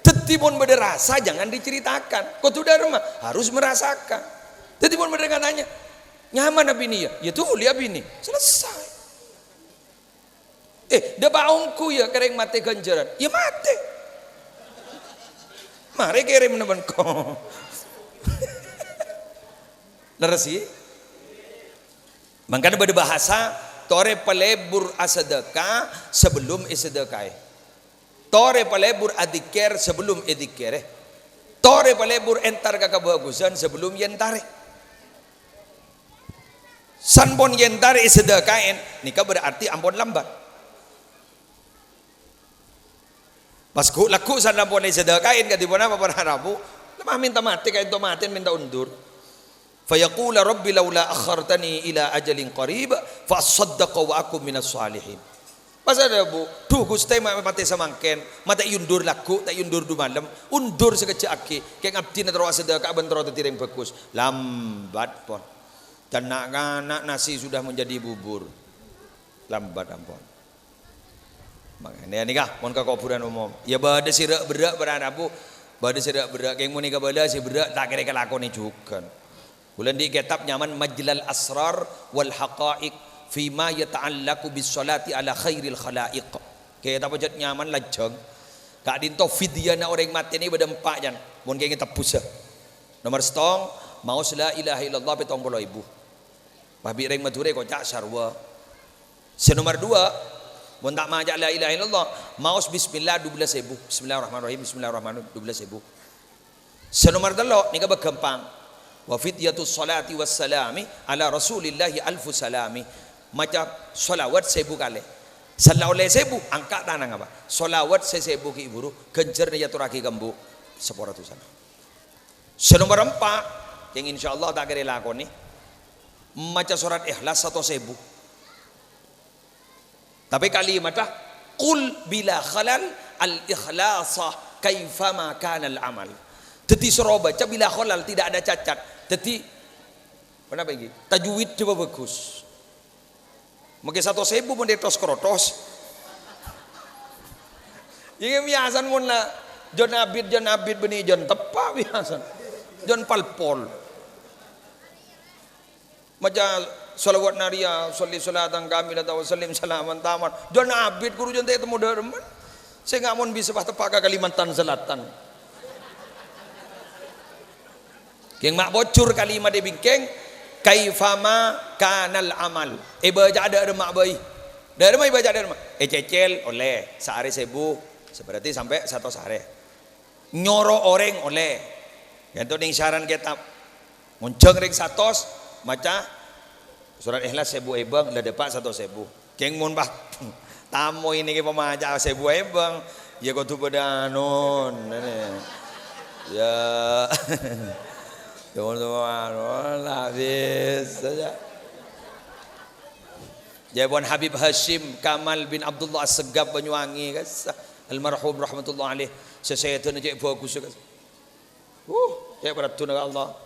Tetipun beda rasa jangan diceritakan. Kau tuh dari rumah harus merasakan. Tetipun beda katanya nyaman abi ini ya. Ya tuh lihat ini. Selesai. Dah baungku ya kering mati ganjaran. Ya mati. Mari kirim nemen kau. Nerasi. Makanya pada bahasa tore pelebur asadaka sebelum isedekah. Tore pelebur adikir sebelum edikir. Tore pelebur entar kakabagusan sebelum yentare. Sanpon yentare isedekain nikah berarti ampun lambat. Pas ku laku sana pon isedekain katipun apa para Rabu. Lemah minta mati kayak itu mati minta undur. Fayaqula rabbi laula akhartani ila ajalin qarib fa asaddaqa wa akum minas salihin. Pas ada bu, duh Gusti mati samangken, mata yundur laku, tak yundur du malam, undur sekejap aki, kayak ngabdi na terus sedekah bentro tiring bagus, lambat pon. Dan nak nasi sudah menjadi bubur, lambat ampun. Makanya nikah, mon ke kuburan umum, ya bade sirak berak beranabu, bade sirak berak, kayak mau nikah bade si berak tak kira kelakoni juga. Bulan di kitab nyaman majlal asrar wal haqaiq fima yata'allaqu bis salati ala khairil khalaiq. Kayak apa jat nyaman lajeng. Kak dinto fidyana orang mati ni berdempak jan. Mun kayak tebus. Nomor setong mau la ilaha illallah 70.000. Babi ring madure kocak sarwa. Senomor 2 mun tak majak la ilaha illallah maus bismillah 12.000. Bismillahirrahmanirrahim. Bismillahirrahmanirrahim 12.000. Senomor 3 ni begempang. Wa fityatus salati wassalami ala rasulillahi alfu salami. Macam solawat 1000 kali. Salau oleh 1000 angkat tanang apa? Solawat 1000 ki iburu genjer ni yaturaki gambu 100-an. Senomor 4 yang insyaallah tak kira lakoni maca surat ikhlas 100.000. Tapi kalimat qul bila khalal al ikhlasa kaifama kana al amal. Jadi suruh baca bila khalal tidak ada cacat. Jadi kenapa ini? Tajwid coba bagus. Mungkin 100.000 pun dia tos krotos. Yang biasa pun lah. John Abid beni John tepa biasa. John palpol. Macam salawat naria, sholli salatan kamilah wa sallim salaman taman. John Abid guru John temu derman. Saya nggak mau bisa tepa ke Kalimantan Selatan. Yang mak bocor kalimat dia bingkeng kaifama kanal amal. Baca ada mak bayi. Dari mai baca ada mak. Cecel oleh sehari 1000 berarti sampai 1 sehari. Nyoro orang oleh. Yang tu ning saran kitab. Munceng ring 100 maca surat ikhlas 1000 ebang dah dapat 100.000. Keng mun bah tamu ini ke pemaja 1000 ebang. Ya kau tu pada non. Ya. Teman-teman, habis saja. Jawaban Habib Hashim Kamal bin Abdullah As-Segab Banyuwangi kas almarhum rahmatullah alaih. Saya tu nak bagus kas. Saya beratun dengan Allah.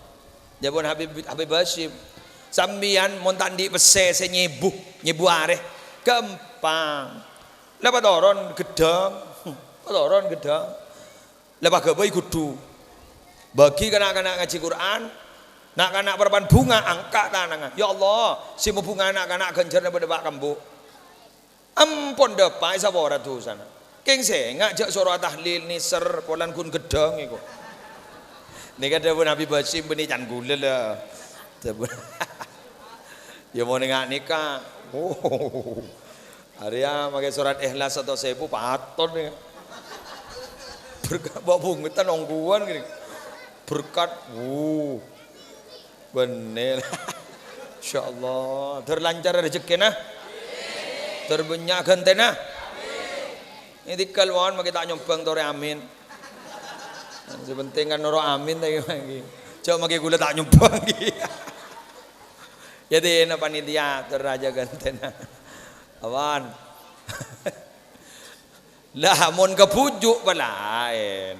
Jawaban Habib Hashim sambian montandi pese saya nyebu areh gampang. Lepas orang gedang, lepas gabai kudu. Bagi kanak-kanak ngaji Quran, nak kanak berban bunga angkat tangan. Ya Allah, si bunga anak-kanak genjar daripada Pak Kambu. Ampun depai sabora tu sana. Keng se ngajak surah tahlil ni ser polan kun gedang iku. Ni kata pun Nabi Basim beni can gula lah. Ya mau nikah. Oh. Arya pakai surat ikhlas atau 1000 paton ni. Berkat bawa bungutan ongguan gini. Berkat, bener. Insyaallah terlancar rezeki nah. Terbanyak gantena. Ini kalwan maki tak nyombang tore amin. Sepenting kan noro amin lagi. Coba maki gula tak nyombang lagi. Jadi na panitia teraja gantena. Awan. Lah mun kepujuk palain.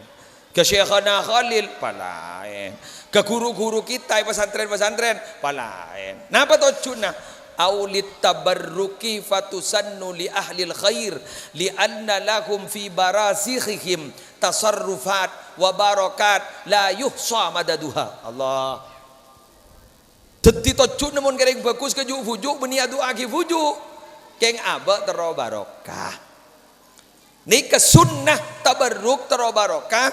Ke Syekhana Khalil palain. Ke guru-guru kita pesantren-pesantren palain. Napa tojuna? Aulit tabarruki fatusannu li ahlil khair li anna lahum fi barasikhihim tasarrufat wa barakat la yuhsa madaduha. Allah. Dadi tojuna mun kereng bagus kejuk fujuk beniat doa ki fujuk. Keng aba tero barokah. Nika sunnah tabarruk tero barokah.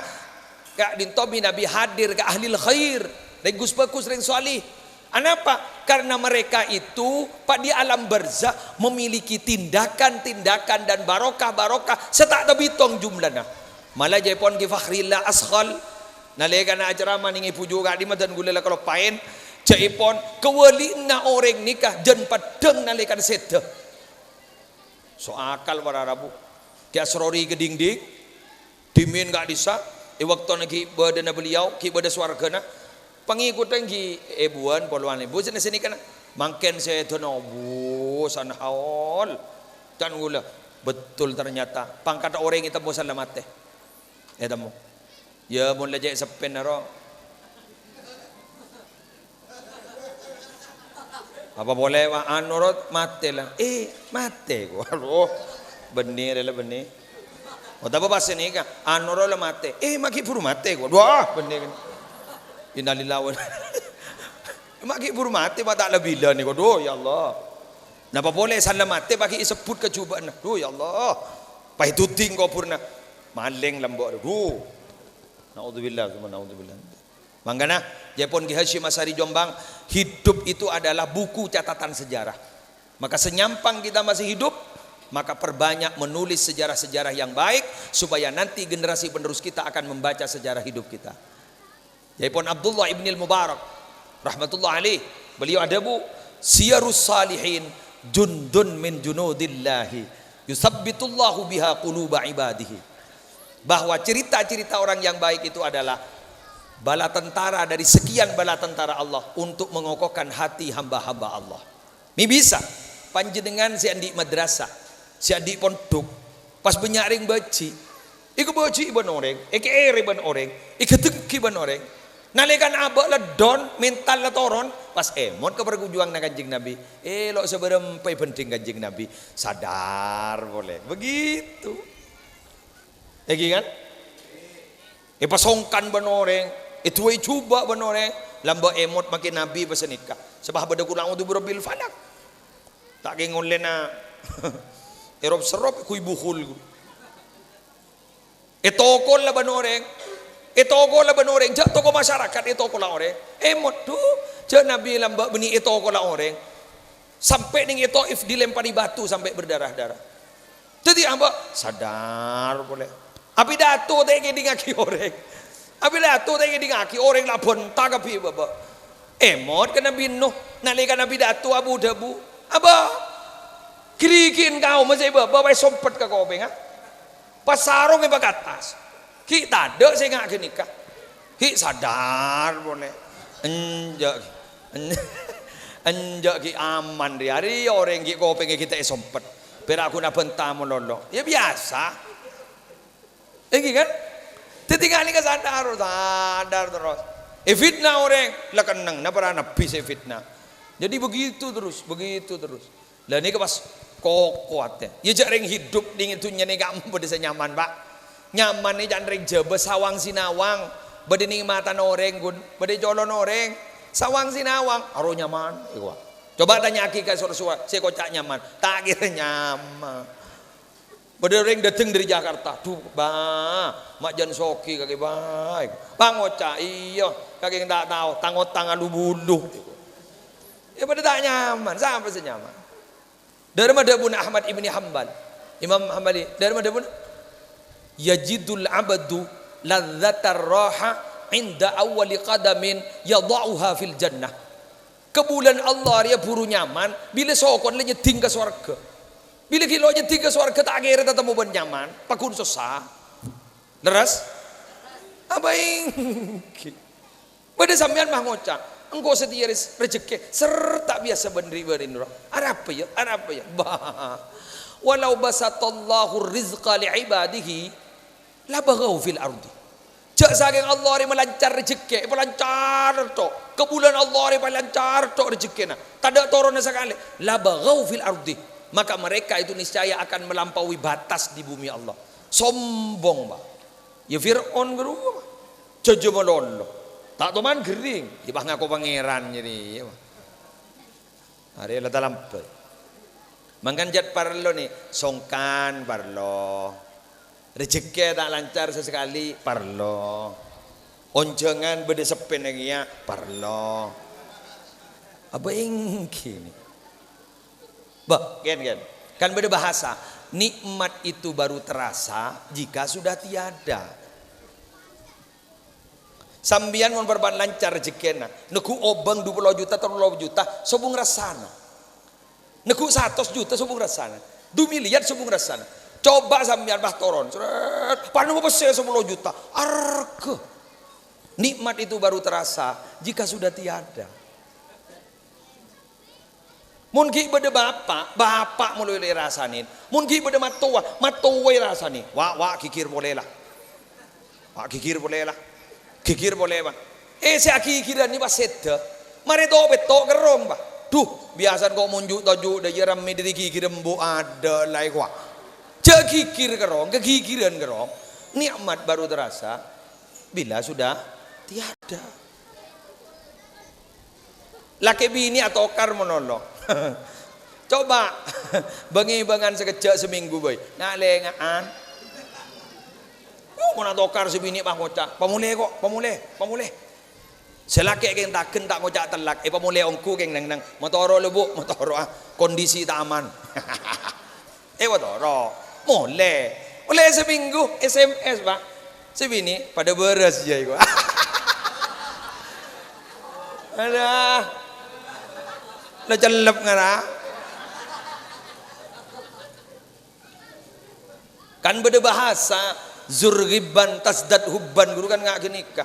Kak dintomi Nabi hadir ke ahlil khair. Dan gus bagus ring salih. Kenapa? Karena mereka itu Pak di alam barzah memiliki tindakan-tindakan dan barokah-barokah setak terhitung jumlahnya. Malah jepon ki fakhrillah asghal nalekana acara maningi puju ka di madan gulela kalau pain jepon kewalina orang nikah jen padeng nalekan sedeh. So akal para rabu. Ki asrori geding-ding dimin gak disa waktu lagi badana beliau ki bada swargana pengikutan ki ebuan poluan ibu sini kan mangken saya donobu sanhaol dan gula betul ternyata pangkat orang kita bosan lamate tamu ya mun lejek sepen naro apa boleh wa anurut mate lah mate gua benih rela benih apa bahasa ni kan anurut lah mate maki puru mate gua wah benih kan Innalillahi maki pur mati mata lebih lah ni doh ya Allah. Napa boleh salam mati bagi sebut kecubaan. Doh ya Allah. Pai tuting kau purna. Maling lambok doh. Naudzubillah summa naudzubillah. Mangkana Jepun Ki Hasyim Asy'ari Jombang, hidup itu adalah buku catatan sejarah. Maka senyampang kita masih hidup, maka perbanyak menulis sejarah-sejarah yang baik supaya nanti generasi penerus kita akan membaca sejarah hidup kita. Yaitu Abdullah ibn al-Mubarak rahmatullah alaih, beliau ada bu siyarus salihin jundun min junudillahi yusabbitullahu biha quluba ibadihi, bahwa cerita-cerita orang yang baik itu adalah bala tentara dari sekian bala tentara Allah untuk mengokohkan hati hamba-hamba Allah. Ini bisa panjenengan si andi madrasah, si andi pondok pas benyaring baci iku baci ban orang ere ban orang dengki ban orang nalekan abak lah don mental lah toron pas emot ke pergujuang na kanjeng Nabi lo seberempai penting kanjeng Nabi sadar boleh begitu kan pasongkan ban orang itu coba ban orang lamba emot makin Nabi pasal nikah sebab pada kurang untuk berabil falak tak kengon lena erop serop kui buhul etokol lah ban orang etokol lah ban orang jak toko masyarakat etokol lah orang emot tu jak Nabi lambak beni etokol lah orang sampai ning etoif dilempari batu sampai berdarah-darah jadi hamba sadar boleh api datu tege dingaki orang api datu tege dingaki orang lah bentak api baba emot kena binuh nalika Nabi datu abu dabu aba kirikin kau masih baba bai sompet ka kau benga pasarong iba katas ki tade saya ngak nikah ki sadar boleh enjak ki aman di hari orang ki kau pengen kita sompet pera aku nak bentar mololo ya biasa kan tinggal ni sadar terus fitnah orang lah kenang na para nabi se fitnah jadi begitu terus lah ni ke pas kuatnya ya jarang hidup dingin tunya ni kamu berdesa nyaman pak nyaman ni jangan ring jebe sawang sinawang berde nikmatan orang gun berde jolon orang sawang sinawang aro nyaman coba tanya akikah suara-suara saya kocak nyaman tak kira nyaman berde orang datang dari Jakarta tuh mak jan soki kaki baik bang kocak iya kaki tak tahu tangot tangan lu buluh ya berde tak nyaman sampai senyaman dari madhabun Ahmad ibni Hanbal Imam Hanbali dari madhabun yajidul abadu Ladzatar raha inda awwali qadamin yadha'uha fil jannah. Kebulan Allah dia buru nyaman bila sokon le nyeting ke surga. Bila kilo nyeting ke surga tak kira tetemu ben nyaman, pakun susah. Leres? Abaing. Pada sampean mah ngocak, engkau setia rezeki serta biasa bendri berindra. Ada apa ya? Ada apa ya? Bah. Walau basatallahu rizqa li ibadihi la baghaw fil ardi. Jak saking Allah ni melancar rezeki, melancar tok. Kebulan Allah ni melancar tok rezekina. Tak ada turun sekali. La baghaw fil ardi. Maka mereka itu niscaya akan melampaui batas di bumi Allah. Sombong, Pak. Ya Fir'aun geru. Jojo melolo. Tak teman gering, ibah ngaku pangeran jadi. Hari lah dalam pe. Mangkanjat parlo nih, songkan parlo. Rezeki tak lancar sesekali parlo. Oncengan bede sepen lagi ya parlo. Apa yang kini? Bah, kan beda bahasa. Nikmat itu baru terasa jika sudah tiada. Sambian mun berban lancar rezekina, neku obang 20 juta 30 juta sobung rasana. Neku 100 juta sobung rasana. 2 miliar sobung rasana. Coba sambian bah toron. Panu mau pesen 10 juta. Arke. Nikmat itu baru terasa jika sudah tiada. Mun ki bede bapak mulai rasanin. Mun ki bede matoa rasanin. Wak kikir boleh lah. Wak kikir boleh lah. Kikir boleh bang. Saya kikiran ni pas seda. Mari to betok gerong bang. Duh, biasa kau munjuk toju dah jeram mi dari kikir embu ada lai kuah. Cek kikir gerong, kekikiran gerong. Nikmat baru terasa bila sudah tiada. Laki bini atau kar menolong. Coba bengi-bengan sekejap seminggu boy. Nak lengaan. Mau nak tokar sebini pak ngocak, pemulih kok, pemulih. Selaki yang takkan tak ngocak telak, pemulih ongku yang nang motoro lebu, motoro kondisi tak aman. Motoro, mulai seminggu SMS pak, sebini pada beres je kok. Ada, lo celep ngara. Kan beda bahasa. Zurghiban tasdad hubban, guru kan nggak genikah.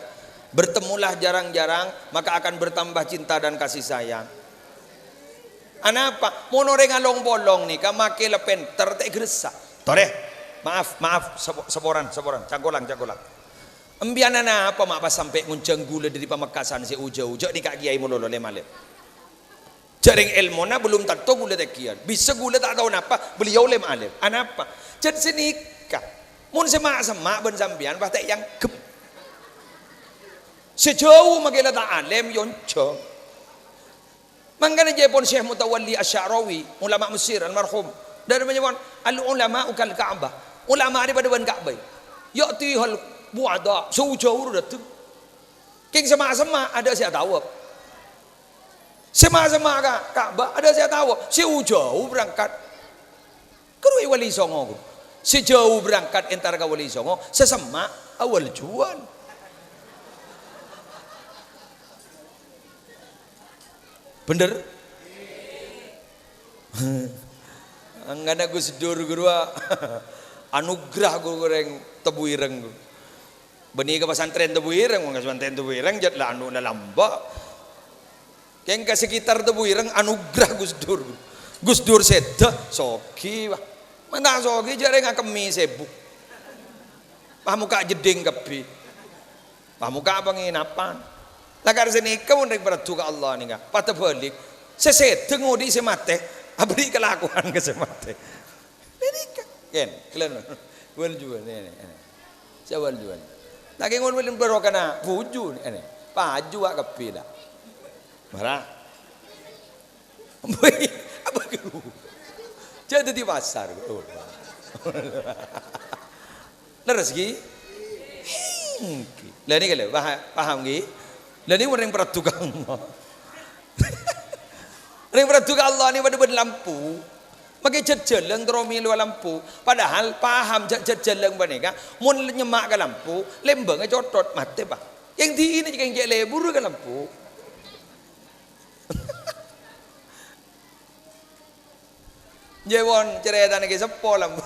Bertemulah jarang-jarang maka akan bertambah cinta dan kasih sayang. Anapa? Monore ngalong bolong nih, kamake lepenter tak geresa. Tore, maaf, seboran, cangkolang. Embiana apa mak pas sampai ngunceng gula dari Pamekasan si uja-uja di kak kiai mulolo lemale. Jaring ilmona belum tentu gula tekian. Bisa gula tak tahu napa, beliau lemale. Anapa? Jadi senikah. Mun semak ben sambian pasti yang gep. Sejauh makela tak alim yonco. Mangkana Jepun Syekh Mutawalli Asy'arawi, ulama Mesir almarhum, dari menyebut al ulama ukal Ka'bah. Ulama daripada ban Ka'bah. Ya'ti hal bu'ada, sejauh datang. King semak ada saya tahu. Semak Ka'bah ada saya tahu. Sejauh berangkat. Kerui wali songo. Sejauh berangkat entar ke Wali Songo, sesama awal jual. Bener? Anggana Gus Dur guru anugerah guru goreng tebu ireng. Beni ke pesantren tebu ireng, ke pesantren tebu ireng jatlah anu lamba. Keng ke sekitar tebu ireng anugerah Gus Dur. Gus Dur seda soki wah. Mana sogi jare ngakemi sebuk. Pamuka jeding kepi. Pamuka penginapan. Lakar sini kamu naik berat juga Allah nih nggak. Patah balik. Seset tengok di semate. Abri kelakuan ke semate. Ini kan. Kalian. Jual nih. Saya jual. Lagi ngomongin berokana puju nih. Paju ak kepi dah. Marah. Apa keru? Jadi di pasar. Leres ki? Lah ni kalau paham ki? Lah ni orang peratukan Allah. Orang peratukan Allah ni pada lampu. Maka jejeleng teromi luar lampu. Padahal paham jejeleng baneka. Mun nyemak ke lampu, lembengnya cotot mati pak. Yang di ini juga yang lebur ke lampu. Jepon cerita nih sepo lampu.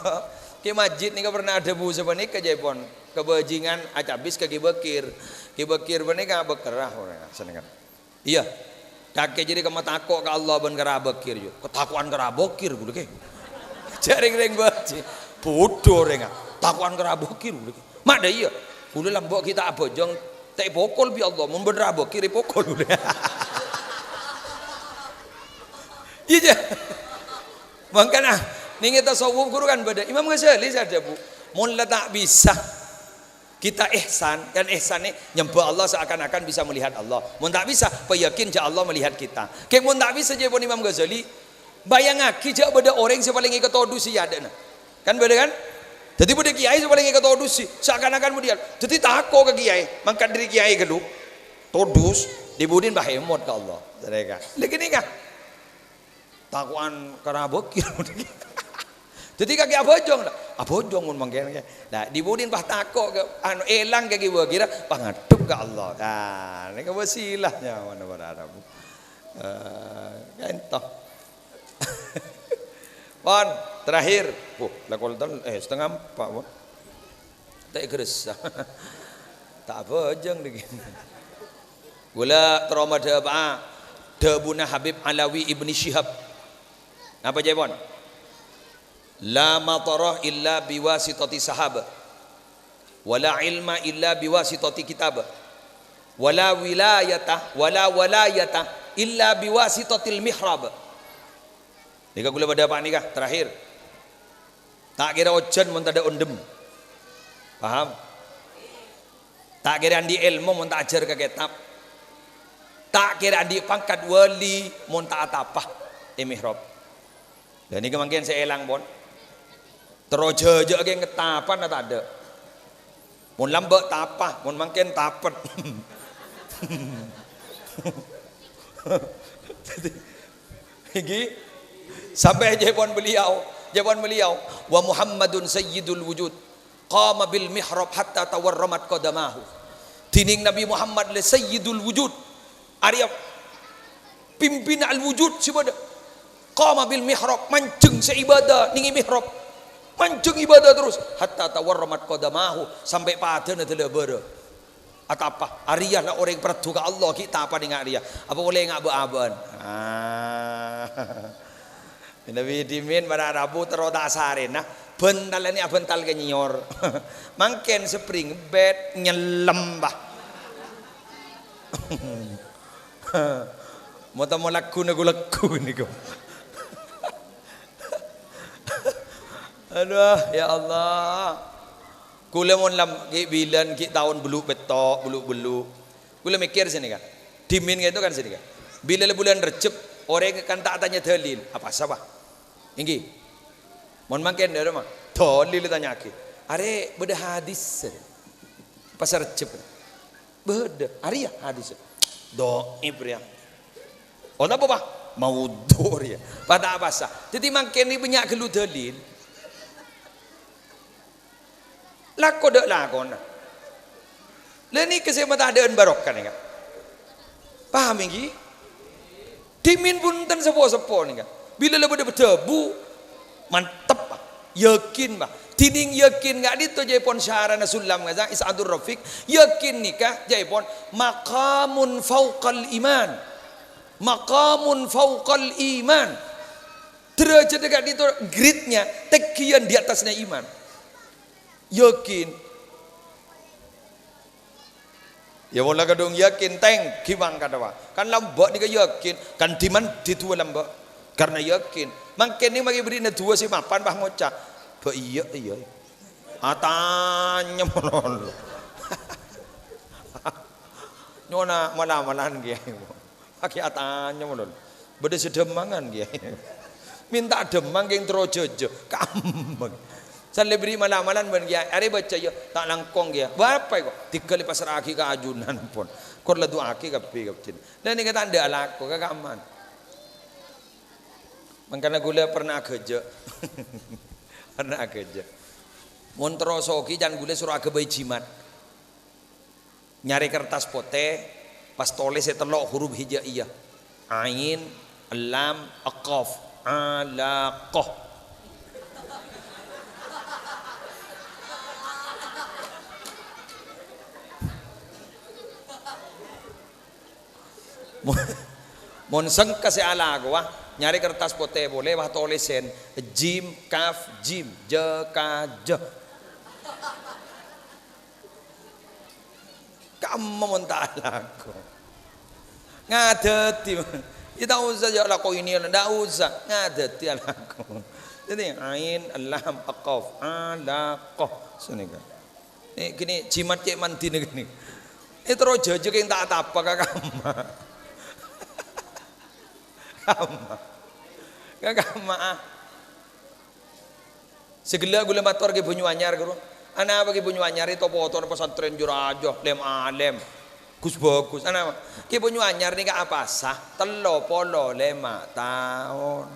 Ke masjid nih pernah ada bu sebenarnya ke Jepon. Kebajingan acabis ke Kibekir. Kibekir baneka bekerah orang senengan. Iya. Kakek jadi kamu takut ke Allah ben kerabekir yo. Ketakuan kerabekir gue ke. Jaring-ring baci. Bodoh renga. Takuan kerabekir gue ke. Mak dah iya. Ule lambok kita abojong tak pokol bi Allah mun bener abekir pokol ule. Iya. Makanya ning kita tasawuf guru kan beda. Imam Ghazali saja bu. Mun tak bisa kita ihsan, kan ihsan ni nyembah Allah seakan-akan bisa melihat Allah. Mun tak bisa, yakin je Allah melihat kita. Kayak mun tak bisa je pun Imam Ghazali, bayangake je beda orang yang paling ikut todusi ada. Kan beda kan? Jadi beda kiai yang paling ikut todusi, seakan-akan melihat. Jadi takut ke kiai, mangkat diri kiai kedua. Todus dibudin bahemot ke Allah. Mereka. Lagi ni kah? Takuan karabokir. Jadi kaki abojong dah. Abojong mun mangken. Nah, dibudin bah takok ke anu elang kaki kira pangadup ke Allah. Nah, ini kewasilahnya mana berharap. Entah. Pon, terakhir. Lakol setengah 4, pon. Tak keres. Tak abojong lagi. Gula trauma de ba. Debuna Habib Alawi Ibni Syihab. Apa jawab? La matarah illa biwasitati sahaba wala ilma illa biwasitati kitab wala wilayata illa biwasitatil mihrab. Nika gula pada apa nikah terakhir. Tak kira ojan mun tak ada undem. Paham? Tak kira andi ilmu mun tak ajar ke kitab. Tak kira andi pangkat wali mun tak atapah di mihrab. Dan ini kemungkinan saya elang pun. Terus je ke ngetapan tak ada. Mun lambak tapah, mun mungkin tapet. Iki sampai jawaban beliau, wa Muhammadun sayyidul wujud qama bil mihrab hatta tawarramat qadamahu. Tining Nabi Muhammad le sayyidul wujud. Arya pimpinan al wujud sibada. Qama bil mihrab mancung seibadah ningi mihrab. Mancung ibadah terus hatta tawarramat qadamahu sampai padana telebara. Atapa Arya lah orang pertu ke Allah kita apa dengan Arya. Apa boleh ngak aban. Nabi dimin pada Rabu teroda sarena bental ini bental ke nyor. Mangken spring bed nyelem bah. Mau tamu laku ni kau. Aduh ya Allah. Kula mon lam bilan ki tahun belu betok belu. Kula mikir sini kan. Dimin gitu kan sini kan. Bila bulan Rejab orang kan tak tanya dalil. Apa sabah? Inggi. Mon mangken dah mah. Dalil tanya ki. Are beda hadis. Pasar Rejab. Beda. Are hadis. Dhaif ya. Oh apa bah? Maudhu ya. Pada apa sah? Jadi mangken ni banyak gelu dalil. Lako dak lakon. Leni kesempatan adaan barokah ni kan. Paham ini? Dimin pun ten sepo-sepo ni kan. Bila lebih berdebu mantap. Yakin bah. Tining yakin enggak dito jaipon syarana sulam ngaza Isadur Rafiq. Yakin nikah jaipon maqamun fauqal iman. Maqamun fauqal iman. Derajat dekat dito gridnya tekian di atasnya iman. Yakin. Ya wala kadung yakin teng kimang kadawa. Kan lambak ni ka yakin, kan diman ditua lambak. Karena yakin. Mangken ni magi beri na dua si mapan bah ngocak. Ba iya. Atanya monon. Nyona malam-malam dia. Aki atanya monon. Beda sedemangan dia. Minta demang geng trojojo. Kameng. Saya beri malam-malam dia, are baca ya tak langkong dia. Berapa kok? 3 kali pasar aki ke ajunan pun. Kor ladu aki ke pi ke cin. Dan ni kata anda laku ke kaman. Makanya gula pernah kerja. Pernah kerja. Montrosoki jangan gula suruh agak bayi jimat. Nyari kertas pote, pas tulis saya telok huruf hijaiyah. Ain, lam, aqaf, alaqah. Mon sengka si ala gua nyari kertas pote boleh wah tulisin jim kaf jim je ka je kamu mentala aku ngadeti tidak usah ya laku ini tidak usah ngadeti aku jadi ain lam aqaf alaqah sini kan ini gini jimat cek mandi nih gini itu rojo aja yang tak apa kakak Kagama segala gula motor ke bunyi anyar guru ana bagi bunyi anyar itu foto pesantren jurajo lem alem gus bagus ana ke bunyi anyar ni ka apa sah telo polo 5 tahun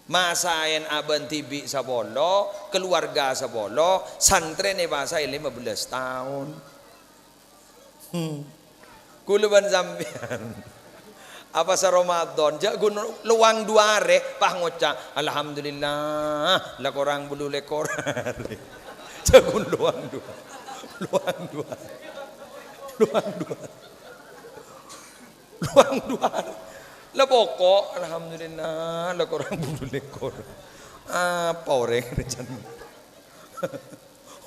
masain aban tibi sabolo keluarga sabolo santren ni bahasa 15 tahun kuluban zambian apa sa Ramadan ja gunung luang duare pah ngoca alhamdulillah la korang bulu lekor ja gun luang dua la pokok alhamdulillah la korang bulu lekor apa orang recan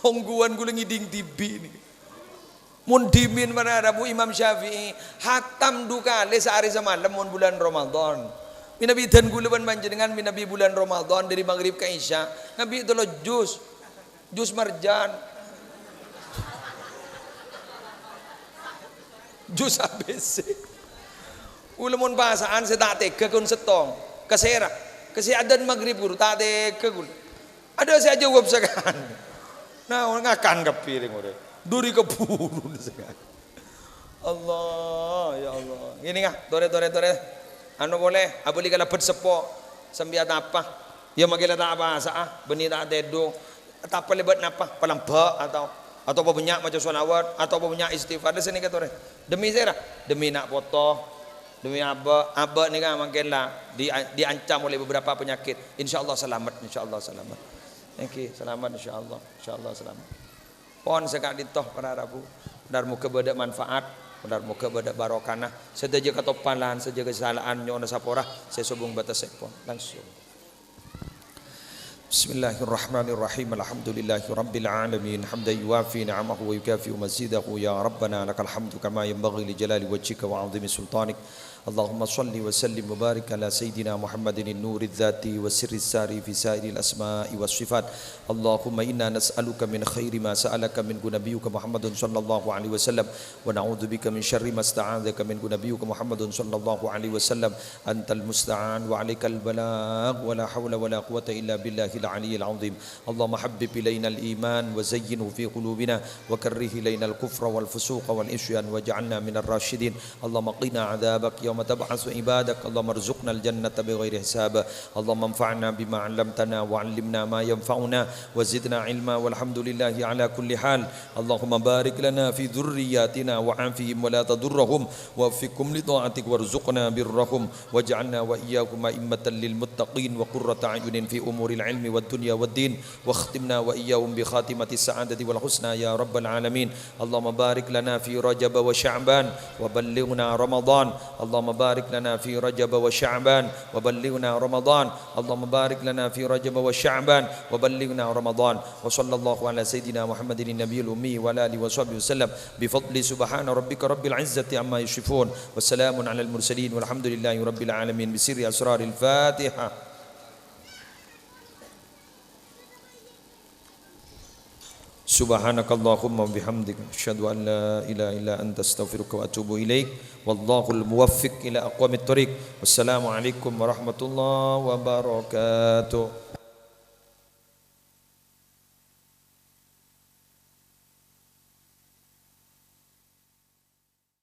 hongguan gula ngiding tibi ni mun dimin mana Abu Imam Syafi'i hatam duka le sehari semalam mun bulan Ramadan minabi dan gulaban panjenengan minabi bulan Ramadan dari maghrib ke isya nabi itu lo jus marjan jus ABC ulamun bahasaan saya tak tega kun setong kesera kesiadan maghrib guru tak tega guru ada saya jawab sekarang nah ngakan kepiring udah duri keburu Allah ya Allah ini ngah tore anu boleh abuli kala pet sepo sambiat apa ya magila tak apa asa beni tak dedo tak apa lebat napa palamba atau apa banyak macam selawat atau apa banyak istighfar sini ka tore demi saya demi nak foto demi aba ni kan magila diancam oleh beberapa penyakit insyaallah selamat thank you selamat insyaallah selamat pon sekak ditoh para rabu benar muka beda manfaat benar muka beda barokana sedaja katopalan sedaja kesalahan nyona sapora saya sobung batas sepon langsung Bismillahirrahmanirrahim alhamdulillahi rabbil alamin hamdan yuwafi ni'amahu wa yukafi mazidahu ya rabbana lakal hamdu kama yanbaghi li jalali wajhika wa 'azimi sultanik اللهم صل وسلم وبارك على سيدنا محمد النور الذاتي والسر الساري في سائر الأسماء والصفات اللهم إنا نسألك من خير ما سألك منه نبيك محمد صلى الله عليه وسلم ونعوذ بك من شر ما استعاذك منه نبيك محمد صلى الله عليه وسلم أنت المستعان وعليك البلاغ ولا حول ولا قوة إلا بالله العلي العظيم اللهم حبب إلينا الإيمان وزينه في قلوبنا وكره إلينا الكفر والفسوق والعصيان واجعلنا من الراشدين اللهم قنا عذابك يوم تبعث عبادك اللهم ارزقنا الجنة بغير حساب اللهم انفعنا بما علمتنا وعلمنا ما ينفعنا وزدنا علما والحمد لله على كل حال اللهم بارك لنا في ذرياتنا وعافهم ولا تضرهم ووفقهم لطاعتك وارزقنا برهم واجعلنا وإياكم أئمة للمتقين وقرة أعين في أمور العلم والدنيا والدين واختمنا وإياهم بخاتمة السعادة والحسنى يا رب العالمين اللهم بارك لنا في رجب وشعبان وبلغنا رمضان اللهم بارك لنا في رجب وشعبان وبلغنا رمضان اللهم بارك لنا في رجب وشعبان وبلغنا رمضان وصلى الله على سيدنا محمد النبي الأمي وعلى آله وصحبه وسلم بفضل سبحان ربك رب العزة عما يصفون والسلام على المرسلين والحمد لله رب العالمين بسر أسرار الفاتحة Subhanakallahumma bihamdik asyhadu an la ilaha illa anta astaghfiruka wa atubu ilaik wallahul muwaffiq ila aqwamit thoriq wassalamu alaikum warahmatullahi wabarakatuh.